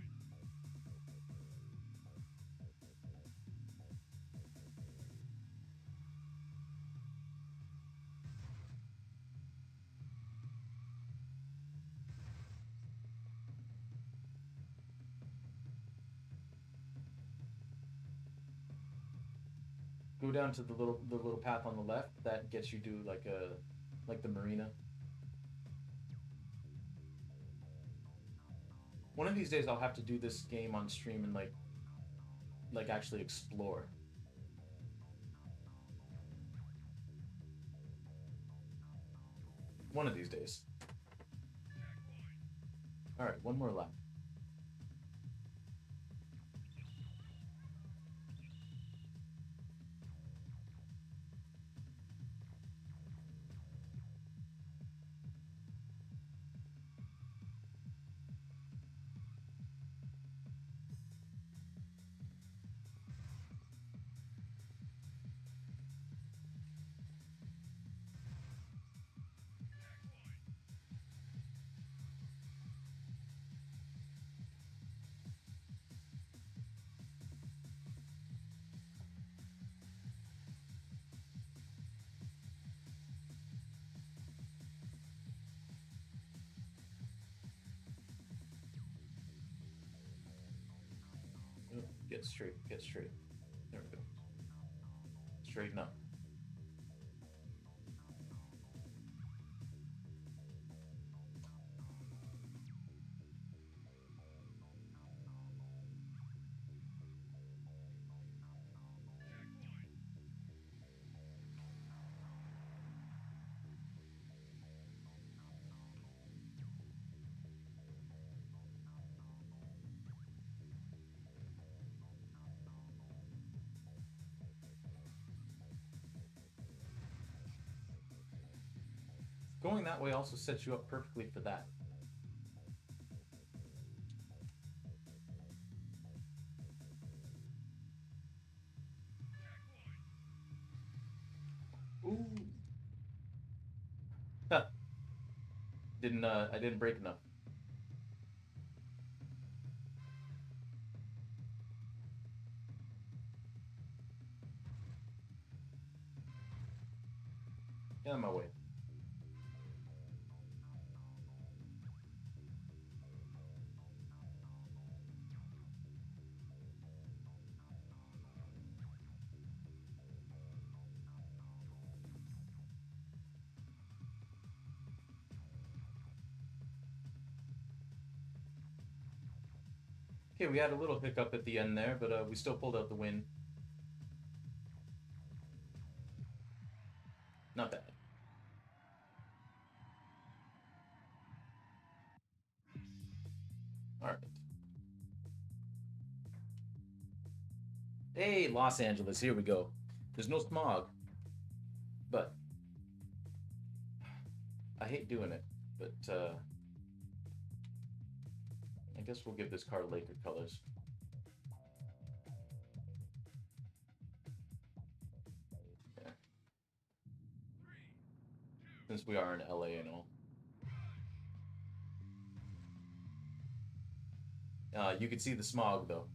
Go down to the little path on the left that gets you to like the marina. One of these days I'll have to do this game on stream and like actually explore. One of these days. All right, one more lap. Get straight, get straight. There we go. Straighten up. Going that way also sets you up perfectly for that. Ooh. Didn't I didn't break enough. Get out of my way. Okay, we had a little hiccup at the end there, but we still pulled out the win. Not bad. All right. Hey, Los Angeles, here we go. There's no smog, but I hate doing it. But I guess we'll give this car Laker colors. Yeah. Since we are in LA and all. You can see the smog though.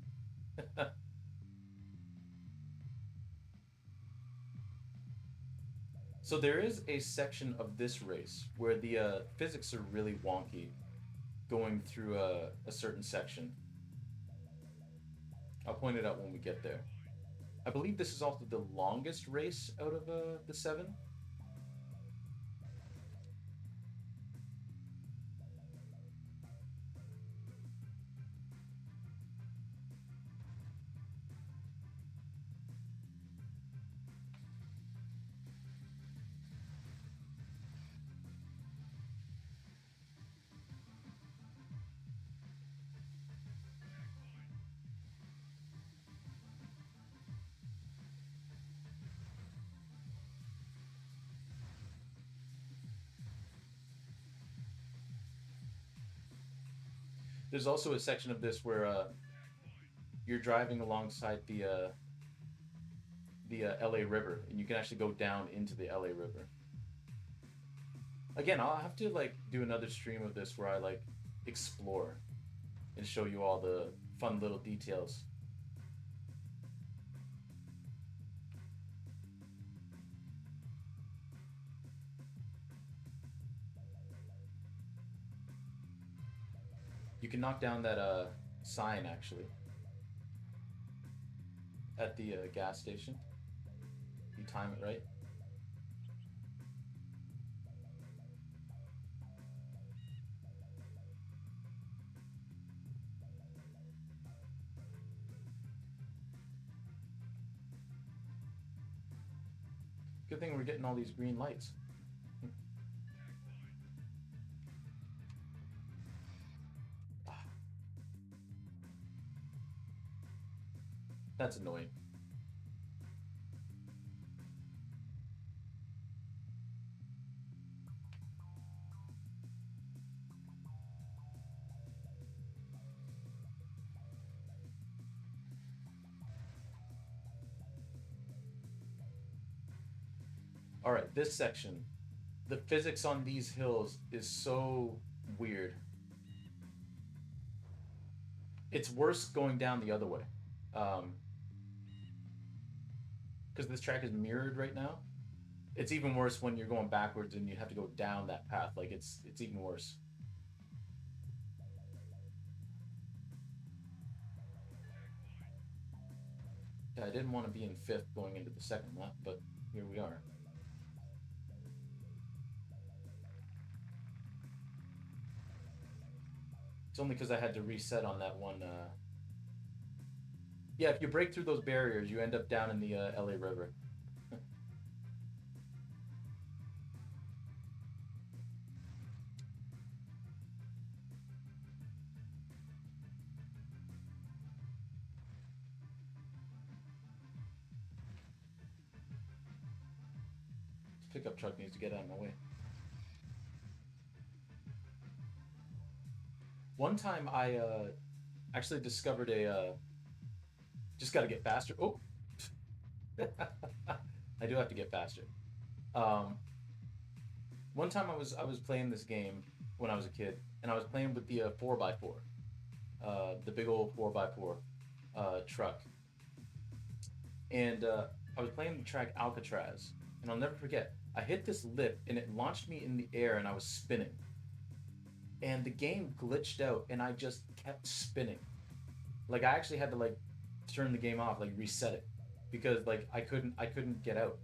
So there is a section of this race where the physics are really wonky going through a certain section. I'll point it out when we get there. I believe this is also the longest race out of the seven. There's also a section of this where you're driving alongside the LA River, and you can actually go down into the LA River. Again, I'll have to like do another stream of this where I like explore and show you all the fun little details. You can knock down that sign actually at the gas station. You time it right. Good thing we're getting all these green lights. Ah, that's annoying. All right, this section, the physics on these hills is so weird. It's worse going down the other way, um, because this track is mirrored right now. It's even worse when you're going backwards and you have to go down that path. Like it's even worse. Yeah, I didn't want to be in fifth going into the second lap, but here we are. It's only because I had to reset on that one. Yeah, if you break through those barriers, you end up down in the LA River. Pickup truck needs to get out of my way. One time I actually discovered a. Just got to get faster. Oh, I do have to get faster. Um, One time I was playing this game when I was a kid, and I was playing with the 4x4, the big old 4x4 truck, and I was playing the track Alcatraz, and I'll never forget. I hit this lip, and it launched me in the air, and I was spinning, and the game glitched out, and I just kept spinning. Like I actually had to like turn the game off, like reset it, because like I couldn't get out.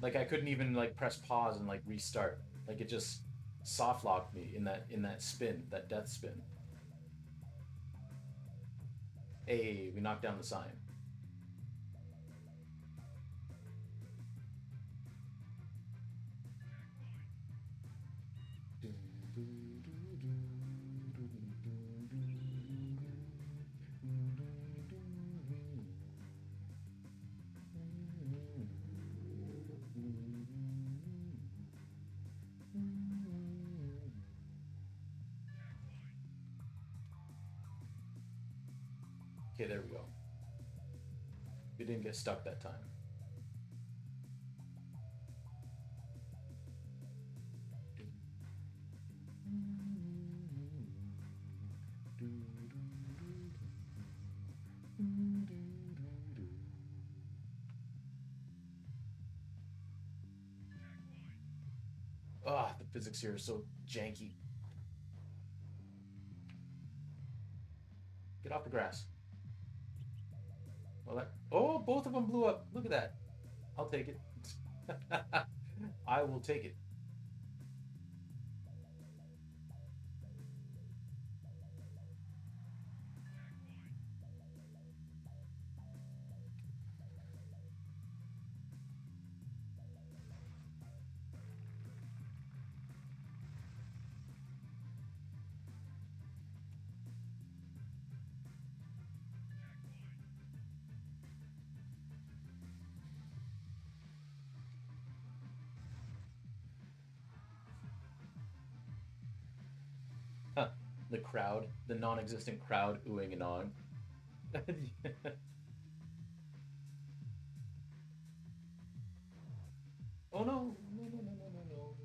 Like I couldn't even like press pause and like restart. Like it just soft locked me in that spin, that death spin. Hey, we knocked down the sign. Okay, there we go. We didn't get stuck that time. Ah, the physics here are so janky. Get off the grass. Well, that. Oh, both of them blew up. Look at that. I'll take it. I will take it. The crowd, the non-existent crowd oohing and awing. Oh no, no, no, no, no, no, no.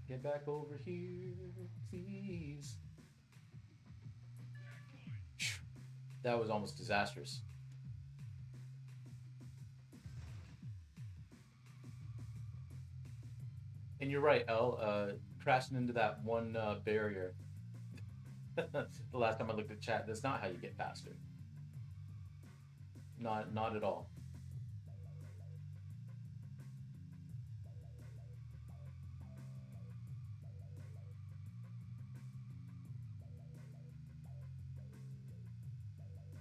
Get back over here, please. That was almost disastrous. And you're right, El. Crashing into that one barrier. The last time I looked at chat, that's not how you get faster. Not at all.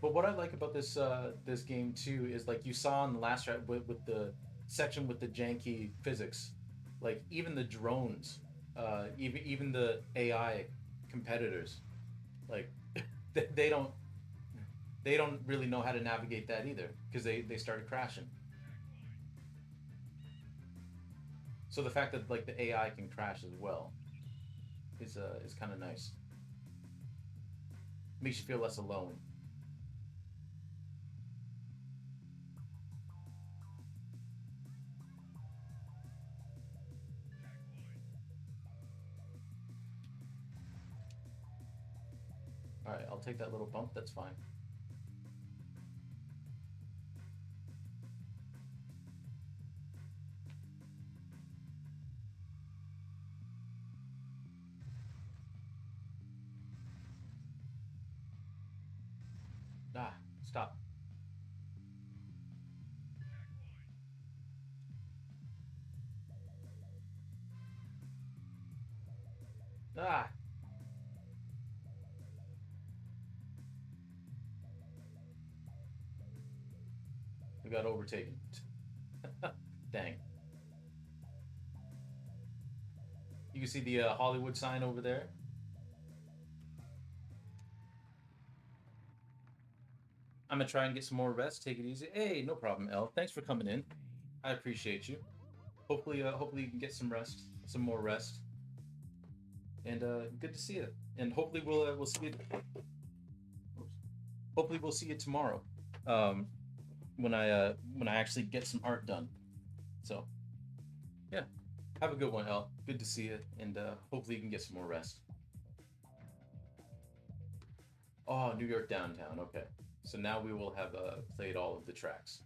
But what I like about this game too is like you saw in the last track with the section with the janky physics, like even the drones, even the AI competitors, like they don't really know how to navigate that either because they started crashing. So the fact that like the AI can crash as well is kind of nice. Makes you feel less alone. All right, I'll take that little bump. That's fine. Ah, stop. Ah, we got overtaken. Dang. You can see the Hollywood sign over there. I'm gonna try and get some more rest. Take it easy. Hey, no problem, El. Thanks for coming in. I appreciate you. Hopefully you can get some rest, some more rest, and good to see you. And hopefully we'll see you. Hopefully we'll see you tomorrow, um, when I actually get some art done. So yeah, have a good one, El. Good to see you, and hopefully you can get some more rest. Oh, New York downtown. Okay, so now we will have played all of the tracks.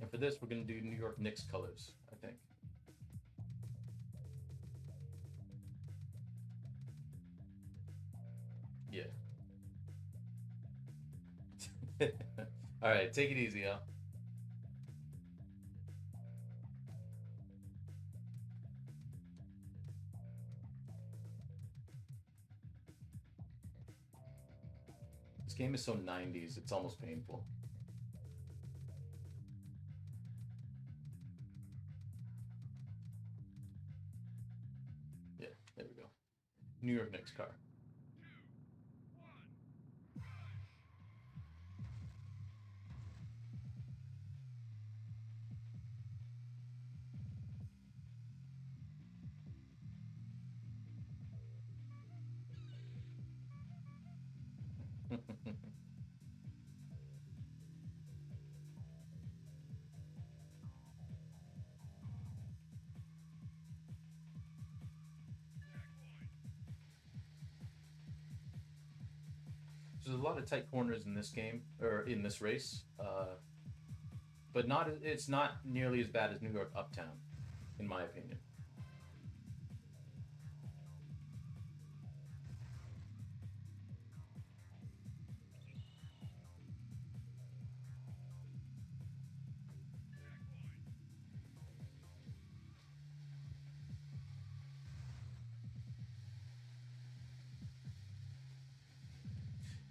And for this, we're gonna do New York Knicks colors, I think. Yeah. All right, take it easy, y'all. This game is so 90s, it's almost painful. Yeah, there we go. New York Knicks car. There's a lot of tight corners in this game or in this race, but not it's not nearly as bad as New York Uptown, in my opinion.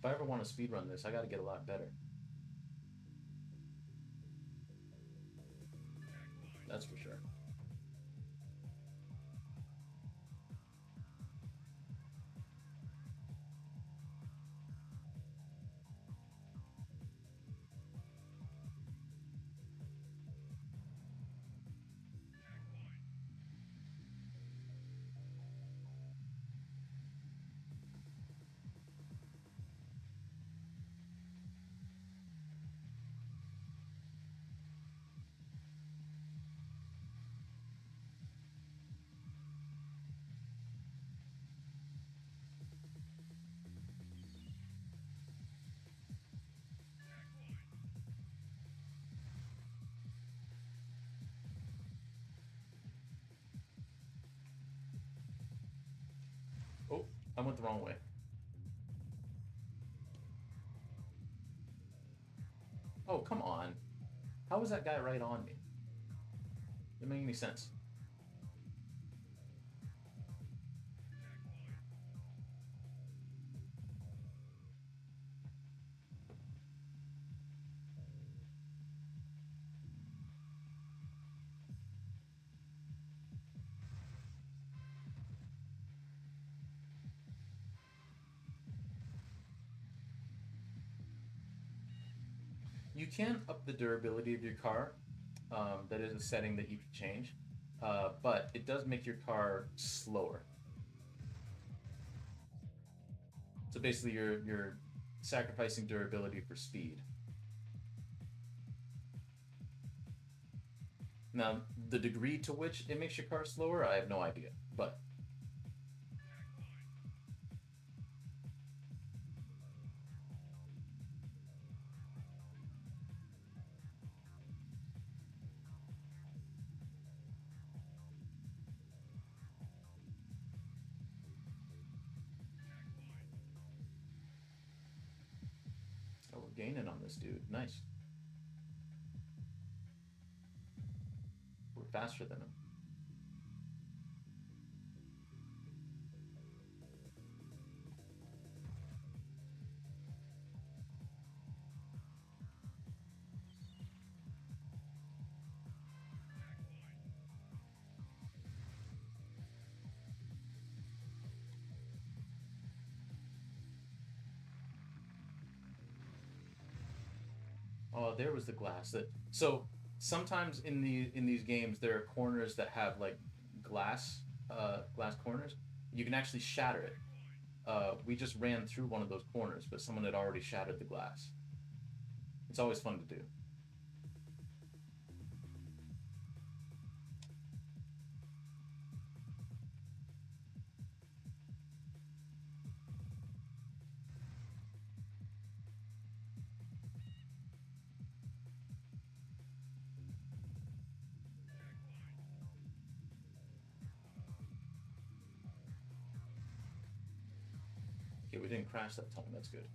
If I ever want to speed run this, I got to get a lot better. That's for sure. I went the wrong way. Oh, come on. How was that guy right on me? Didn't make any sense. You can up the durability of your car. That is a setting that you can change. But it does make your car slower. So basically, you're sacrificing durability for speed. Now, the degree to which it makes your car slower, I have no idea. But oh, we're gaining on this dude. Nice. We're faster than him. Oh, there was the glass. That so sometimes in these games there are corners that have like glass corners. You can actually shatter it. We just ran through one of those corners, but someone had already shattered the glass. It's always fun to do. Okay, we didn't crash that time. That's good.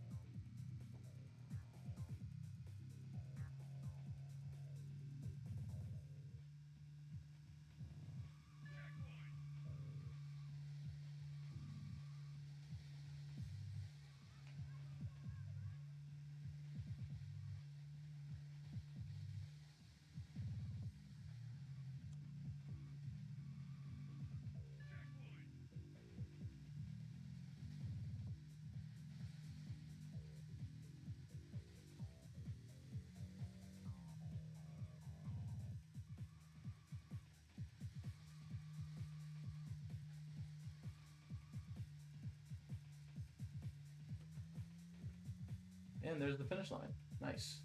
And there's the finish line. Nice.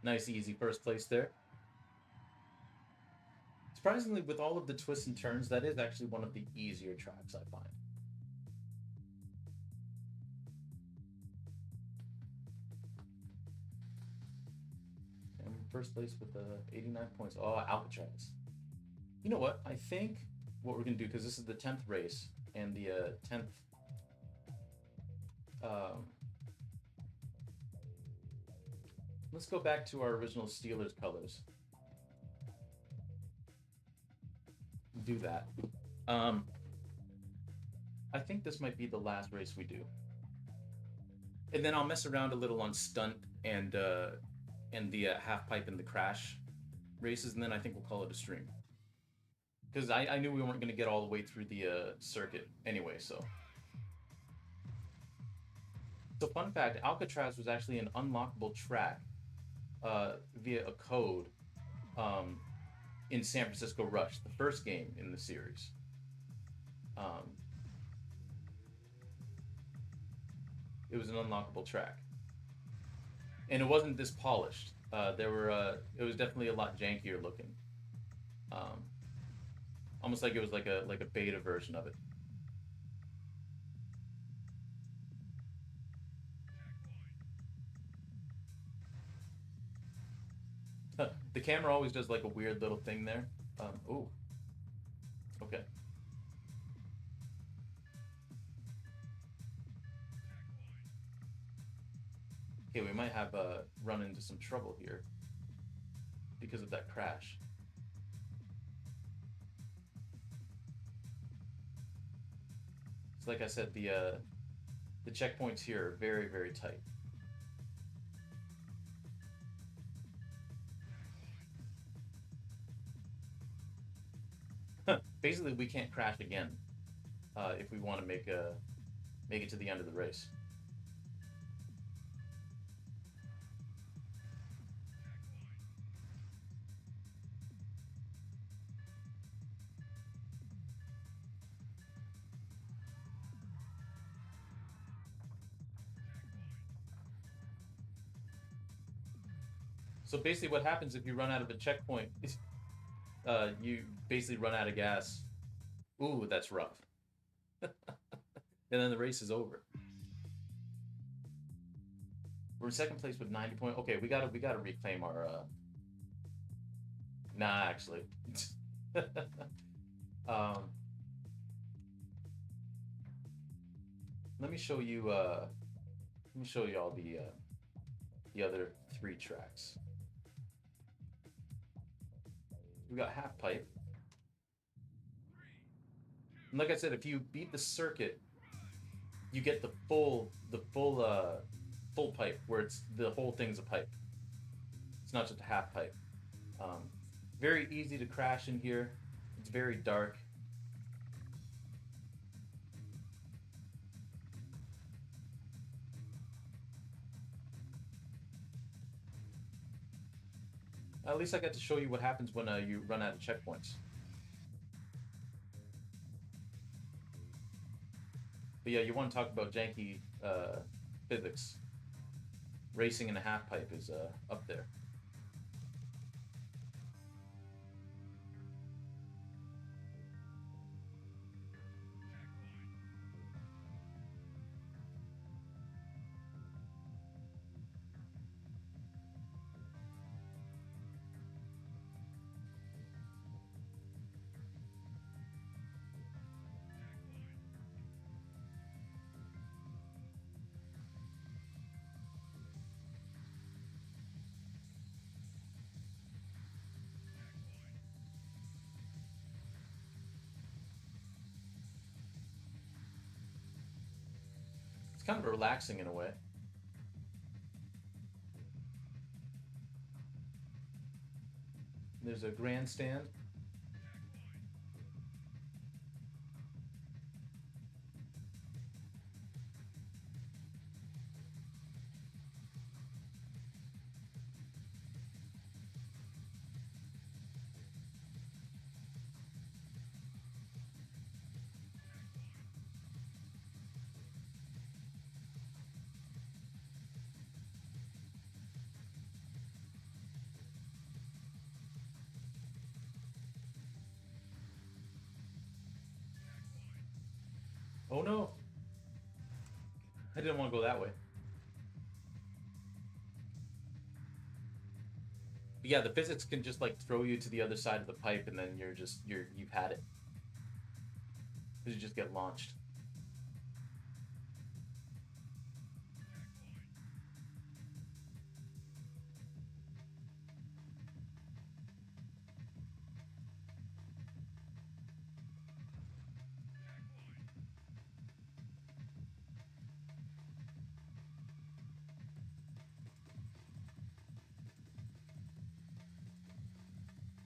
Nice, easy first place there. Surprisingly, with all of the twists and turns, that is actually one of the easier tracks I find. And first place with the 89 points. Oh, Alcatraz. You know what? I think what we're going to do, because this is the 10th race and the 10th. Um, let's go back to our original Steelers colors. Do that. Um, I think this might be the last race we do, and then I'll mess around a little on stunt and the half pipe and the crash races, and then I think we'll call it a stream because I knew we weren't going to get all the way through the circuit anyway. So fun fact: Alcatraz was actually an unlockable track via a code um, in San Francisco Rush, the first game in the series. Um, it was an unlockable track, and it wasn't this polished. It was definitely a lot jankier looking, um, almost like it was like a beta version of it. The camera always does like a weird little thing there. Oh, okay. Okay, we might have run into some trouble here because of that crash. So like I said, the checkpoints here are very, very tight. Basically, we can't crash again if we want to make it to the end of the race. So basically, what happens if you run out of a checkpoint is you basically run out of gas. Ooh, that's rough. And then the race is over. We're in second place with 90 points. Okay, we gotta reclaim our. Nah, actually. um, let me show you. Let me show you all the other three tracks. We got half pipe. And like I said, if you beat the circuit, you get the full pipe where it's the whole thing's a pipe. It's not just a half pipe. Um, Very easy to crash in here. It's very dark. At least I got to show you what happens when you run out of checkpoints. But yeah, you want to talk about janky physics. Racing in a half pipe is up there. It's kind of relaxing in a way. There's a grandstand. Oh no, I didn't want to go that way. But yeah, the physics can just like throw you to the other side of the pipe, and then you've had it because you just get launched.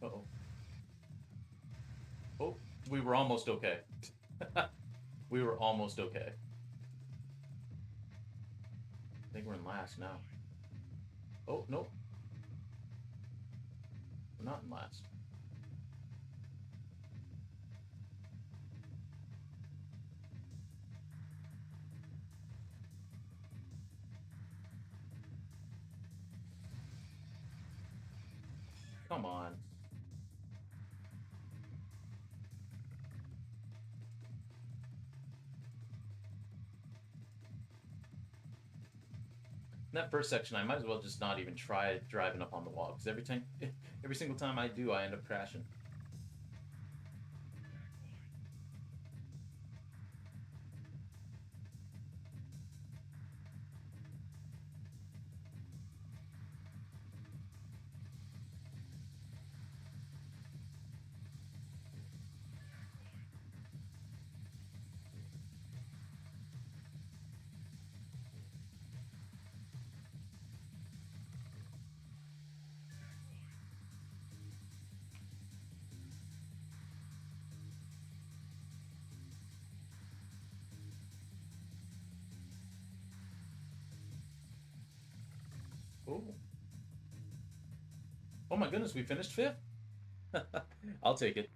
Uh-oh. Oh, we were almost okay. We were almost okay. I think we're in last now. Oh, nope. We're not in last. Come on. In that first section, I might as well just not even try driving up on the wall because every time, every single time I do, I end up crashing. Oh, oh my goodness, we finished fifth. I'll take it.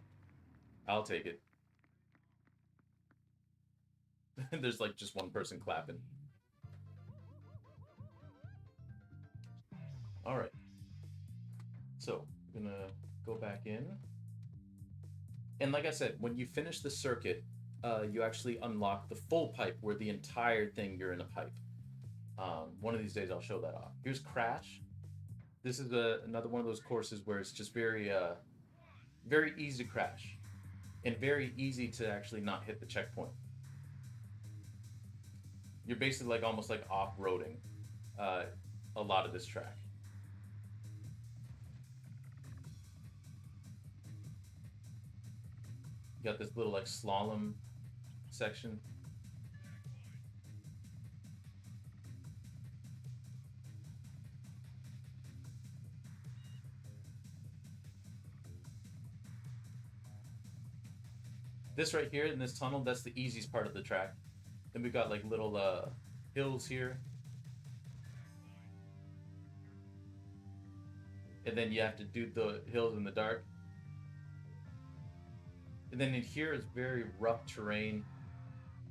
I'll take it. There's like just one person clapping. All right. So we're gonna go back in, and like I said, when you finish the circuit, you actually unlock the full pipe, where the entire thing you're in a pipe. One of these days I'll show that off. Here's Crash. This is another one of those courses where it's just very easy to crash, and very easy to actually not hit the checkpoint. You're basically like almost like off-roading uh, a lot of this track. You got this little like slalom section. This right here in this tunnel, that's the easiest part of the track. Then we got like little hills here, and then you have to do the hills in the dark. And then in here is very rough terrain.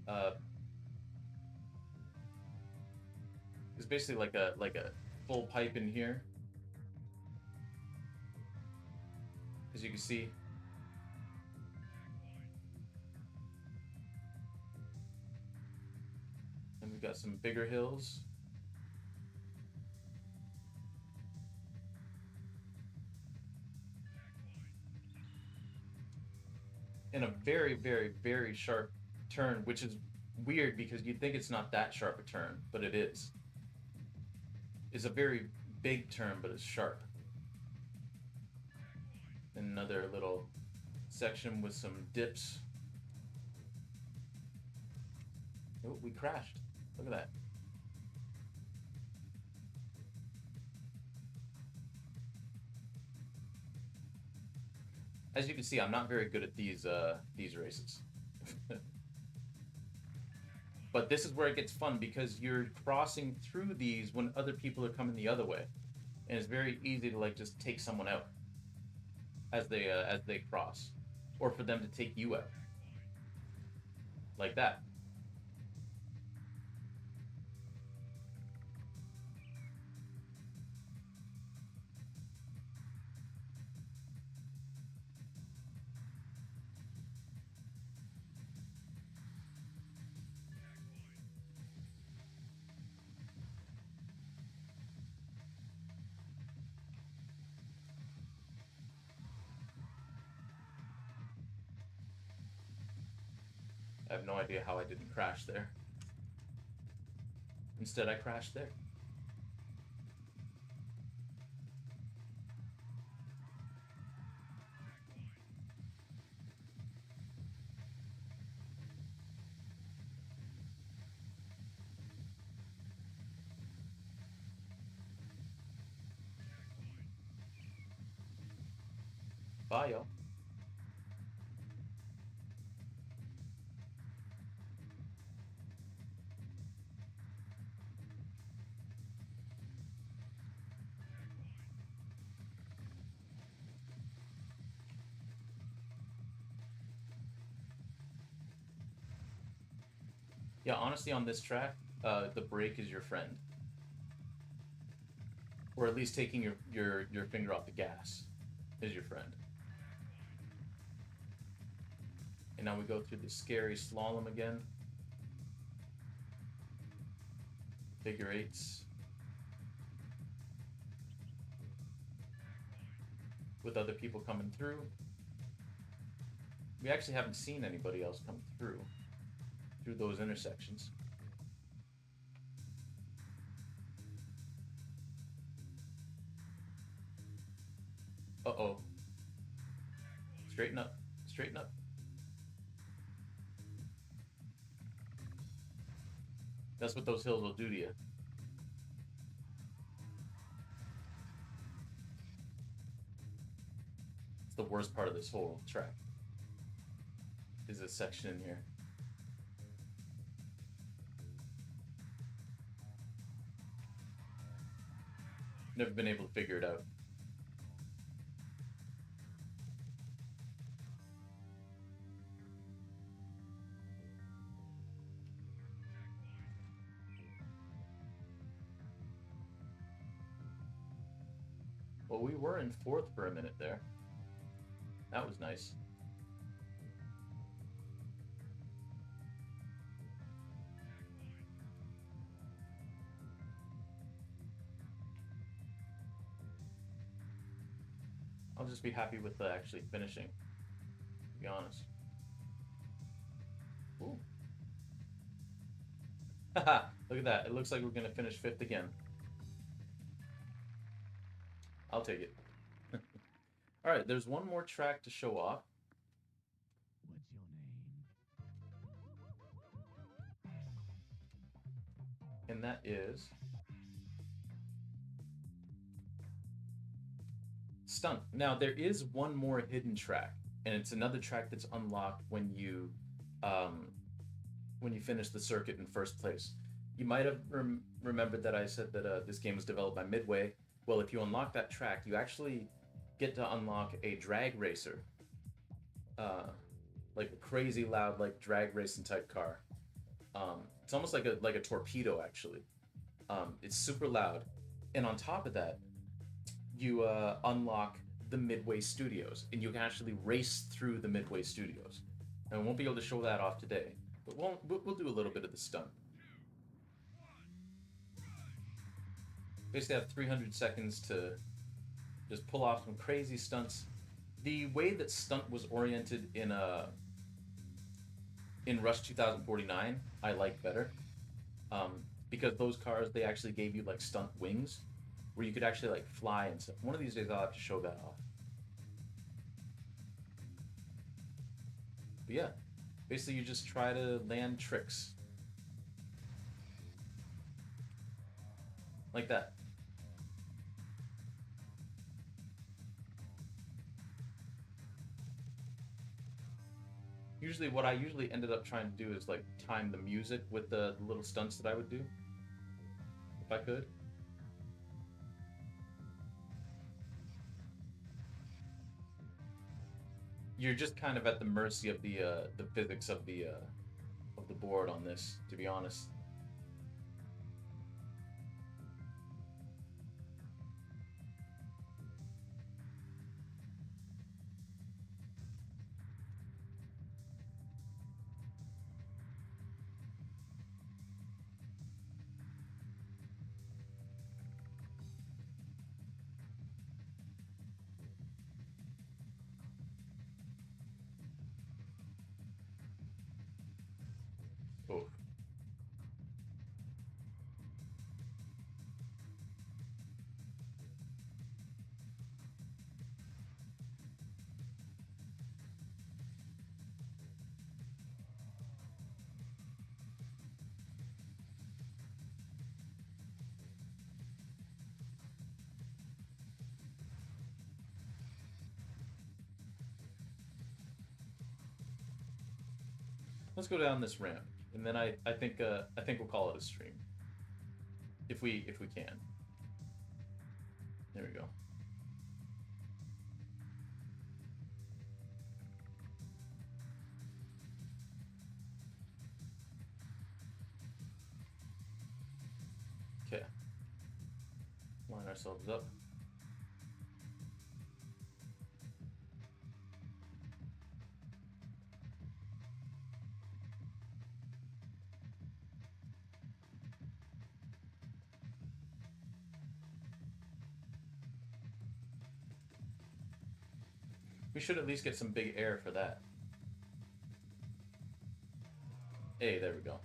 Uh, it's basically like a full pipe in here, as you can see. And we've got some bigger hills. And a very, very, very sharp turn, which is weird because you'd think it's not that sharp a turn, but it is. It's a very big turn, but it's sharp. Another little section with some dips. Oh, we crashed. Look at that. As you can see, I'm not very good at these races. But this is where it gets fun because you're crossing through these when other people are coming the other way, and it's very easy to like just take someone out as they cross, or for them to take you out like that. I have no idea how I didn't crash there. Instead, I crashed there. Bye, y'all. Yeah, honestly, on this track, the brake is your friend, or at least taking your finger off the gas is your friend. And now we go through the scary slalom again. Figure eights. With other people coming through. We actually haven't seen anybody else come through those intersections. Uh-oh. Straighten up. Straighten up. That's what those hills will do to you. It's the worst part of this whole track. Is this section in here. Never been able to figure it out. Well, we were in fourth for a minute there. That was nice. I'll just be happy with actually finishing, to be honest. Ooh. Haha, look at that. It looks like we're going to finish fifth again. I'll take it. All right, there's one more track to show off. What's your name? And that is Stunt. Now, there is one more hidden track, and it's another track that's unlocked um, when you finish the circuit in first place. You might have remembered that I said that this game was developed by Midway. Well, if you unlock that track, you actually get to unlock a drag racer, uh, like a crazy loud, like drag racing type car. It's almost like a torpedo, actually. It's super loud, and on top of that, you unlock the Midway Studios, and you can actually race through the Midway Studios. And we won't be able to show that off today, but we'll do a little bit of the stunt. Basically, have 300 seconds to just pull off some crazy stunts. The way that stunt was oriented in Rush 2049, I like better, because those cars they actually gave you like stunt wings, where you could actually like fly and stuff. One of these days I'll have to show that off. But yeah, basically you just try to land tricks like that. Usually, what I usually ended up trying to do is like time the music with the little stunts that I would do, if I could. You're just kind of at the mercy of the physics of the board on this, to be honest. Oh, let's go down this ramp, and then I think we'll call it a stream if we can. There we go. Okay, line ourselves up. We should at least get some big air for that. Hey, there we go.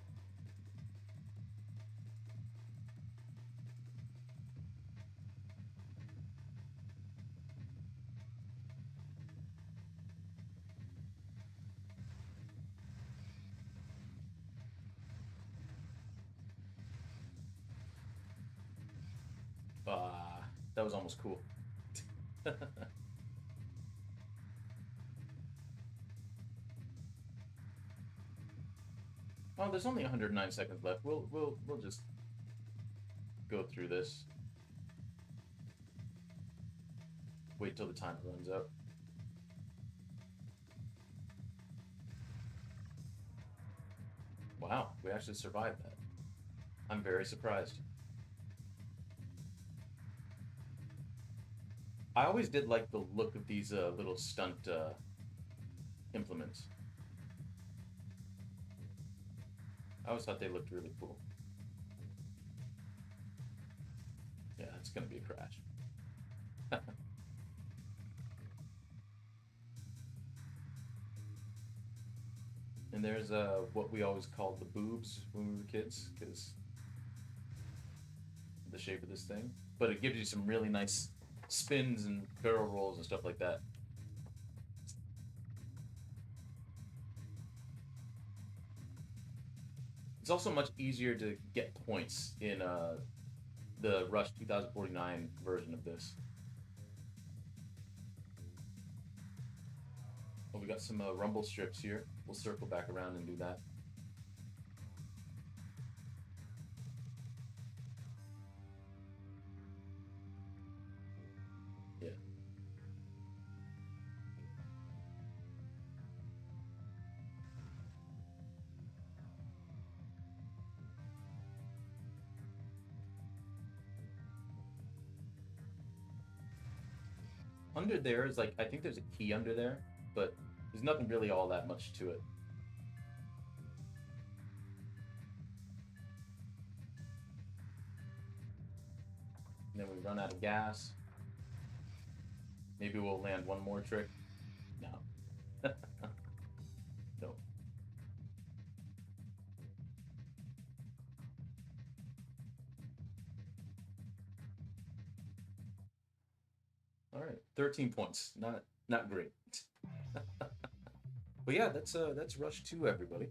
That was almost cool. Oh, there's only 109 seconds left. We'll just go through this. wait till the timer runs out. Wow, we actually survived that. I'm very surprised. I always did like the look of these little stunt implements. I always thought they looked really cool. Yeah, it's gonna be a crash. And there's what we always called the boobs when we were kids, because the shape of this thing. But it gives you some really nice spins and barrel rolls and stuff like that. It's also much easier to get points in the Rush 2049 version of this. Oh, we got some rumble strips here. We'll circle back around and do that. Yeah. Under there is like, I think there's a key under there, but there's nothing really all that much to it. And then we run out of gas. Maybe we'll land one more trick. No. No. All right. 13 points. Not great. But yeah, that's Rush 2, everybody.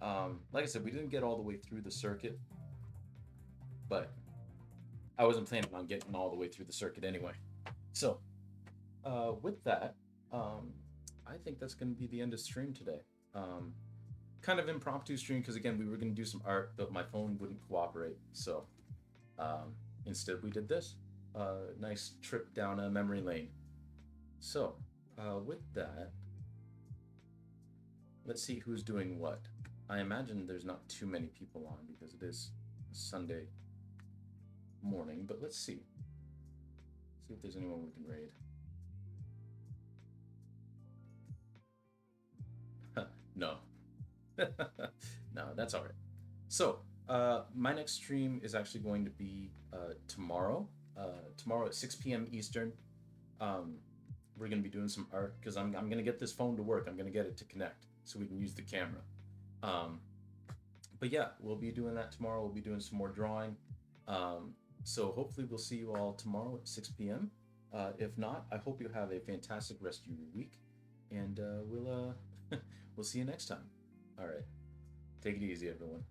Like I said, we didn't get all the way through the circuit, but I wasn't planning on getting all the way through the circuit anyway. So, with that, I think that's going to be the end of stream today. Kind of impromptu stream because again, we were going to do some art, but my phone wouldn't cooperate. So, instead, we did this. Nice trip down a memory lane. So, with that, let's see who's doing what. I imagine there's not too many people on because it is Sunday morning, but let's see. See if there's anyone we can raid. No. No, that's all right. So, my next stream is actually going to be tomorrow. Tomorrow at 6 p.m. Eastern. We're going to be doing some art because I'm going to get this phone to work. I'm going to get it to connect so we can use the camera. But yeah, we'll be doing that tomorrow. We'll be doing some more drawing. So hopefully we'll see you all tomorrow at 6 p.m. If not, I hope you have a fantastic rest of your week, and we'll see you next time. All right, take it easy, everyone.